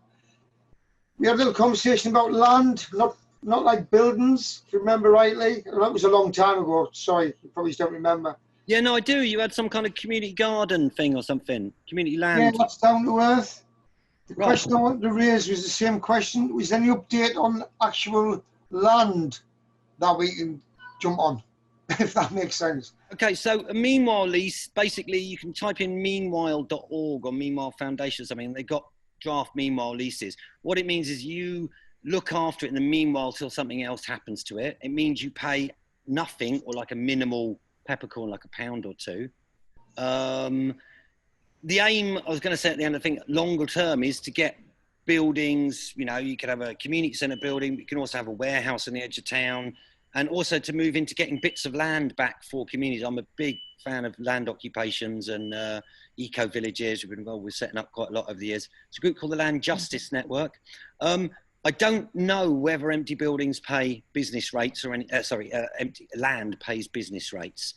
We had a little conversation about land, not like buildings, if you remember rightly. That was a long time ago. Sorry, you probably don't remember. Yeah, no, I do. You had some kind of community garden thing or something. Community land. Yeah, that's Down to Earth. The question I wanted to raise was the same question. Was there any update on actual land that we can jump on, if that makes sense? Okay, so a Meanwhile lease, basically you can type in meanwhile.org or Meanwhile Foundation or something. They've got draft Meanwhile leases. What it means is you look after it in the meanwhile till something else happens to it. It means you pay nothing or like a minimal peppercorn, like £1 or £2. The aim, I was going to say at the end, I think longer term is to get buildings, you know, you could have a community centre building, but you can also have a warehouse on the edge of town, and also to move into getting bits of land back for communities. I'm a big fan of land occupations and eco-villages. We've been involved with setting up quite a lot over the years. It's a group called the Land Justice Network. I don't know whether empty buildings pay business rates or empty land pays business rates.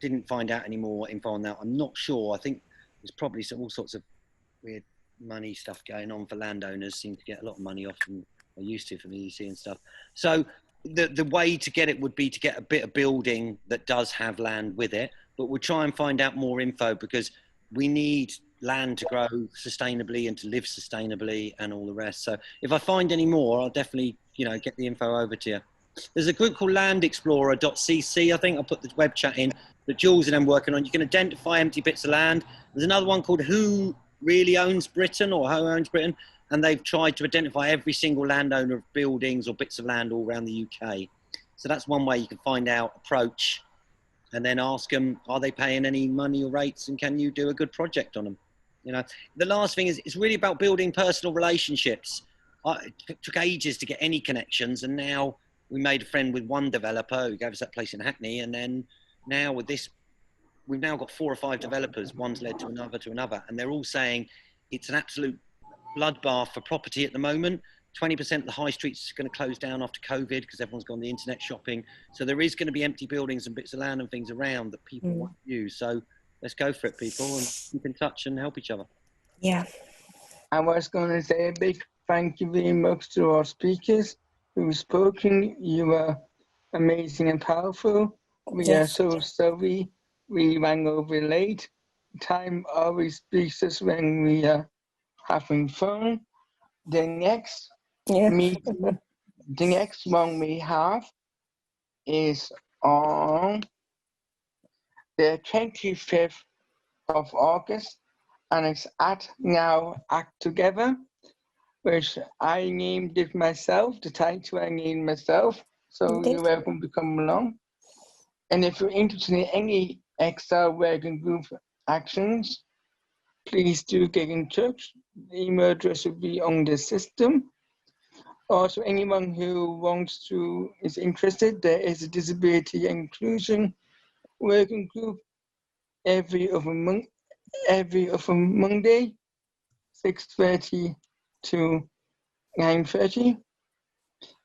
Didn't find out any more info on that. I'm not sure. I think there's probably all sorts of weird money stuff going on for landowners. Seem to get a lot of money off them they used to from the EC and stuff. So the way to get it would be to get a bit of building that does have land with it, but we'll try and find out more info because we need land to grow sustainably and to live sustainably and all the rest. So if I find any more, I'll definitely, get the info over to you. There's a group called landexplorer.cc. I think I'll put the web chat in that Jules and I'm working on. You can identify empty bits of land. There's another one called Who Really Owns Britain or Who Owns Britain. And they've tried to identify every single landowner of buildings or bits of land all around the UK. So that's one way you can find out, approach, and then ask them, are they paying any money or rates, and can you do a good project on them? The last thing is it's really about building personal relationships. It took ages to get any connections, and now we made a friend with one developer who gave us that place in Hackney, and then now with this, we've now got 4 or 5 developers. One's led to another, and they're all saying it's an absolute bloodbath for property at the moment. 20% of the high streets are going to close down after COVID because everyone's gone the internet shopping. So there is going to be empty buildings and bits of land and things around that people want to use. So let's go for it, people, and keep in touch and help each other. Yeah. I was going to say a big thank you very much to our speakers who have spoken. You were amazing and powerful. We Yes. are so sorry we ran over late. Time always beats us when we are having fun. The next Yeah. meeting, the next one we have is on the 25th of August, and it's at Now Act Together, which I named it myself, the title I named myself, so Indeed. you're welcome to come along. And if you're interested in any extra working group actions, please do get in touch. The email address will be on the system. Also, anyone who is interested, there is a disability inclusion working group every other Monday, 6:30 to 9:30.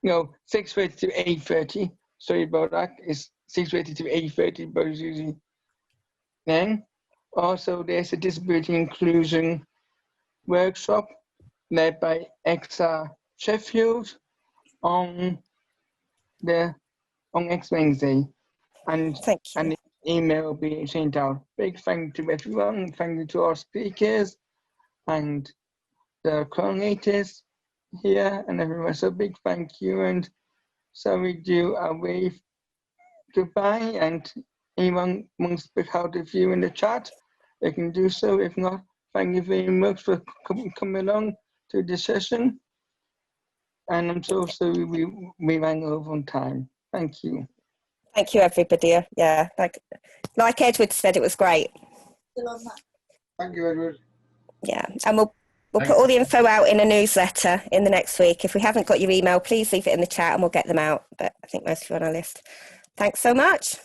No, 6:30 to 8:30. Sorry about that. It's 6:30 to 8:30, but it's usually then. Also, there's a disability inclusion workshop led by XR Sheffield on next Wednesday, and Thank you. the email will be sent out. Big thank you to everyone. Thank you to our speakers and the coordinators here and everyone. So big thank you, and so we do a wave goodbye, and anyone wants to speak out of you in the chat, they can do so. If not, thank you very much for coming along to the session. And I'm so sorry we ran over on time. Thank you. Thank you, everybody. Yeah, like Edward said, it was great. Thank you, Edward. Yeah, and we'll put all the info out in a newsletter in the next week. If we haven't got your email, please leave it in the chat and we'll get them out. But I think most of you are on our list. Thanks so much.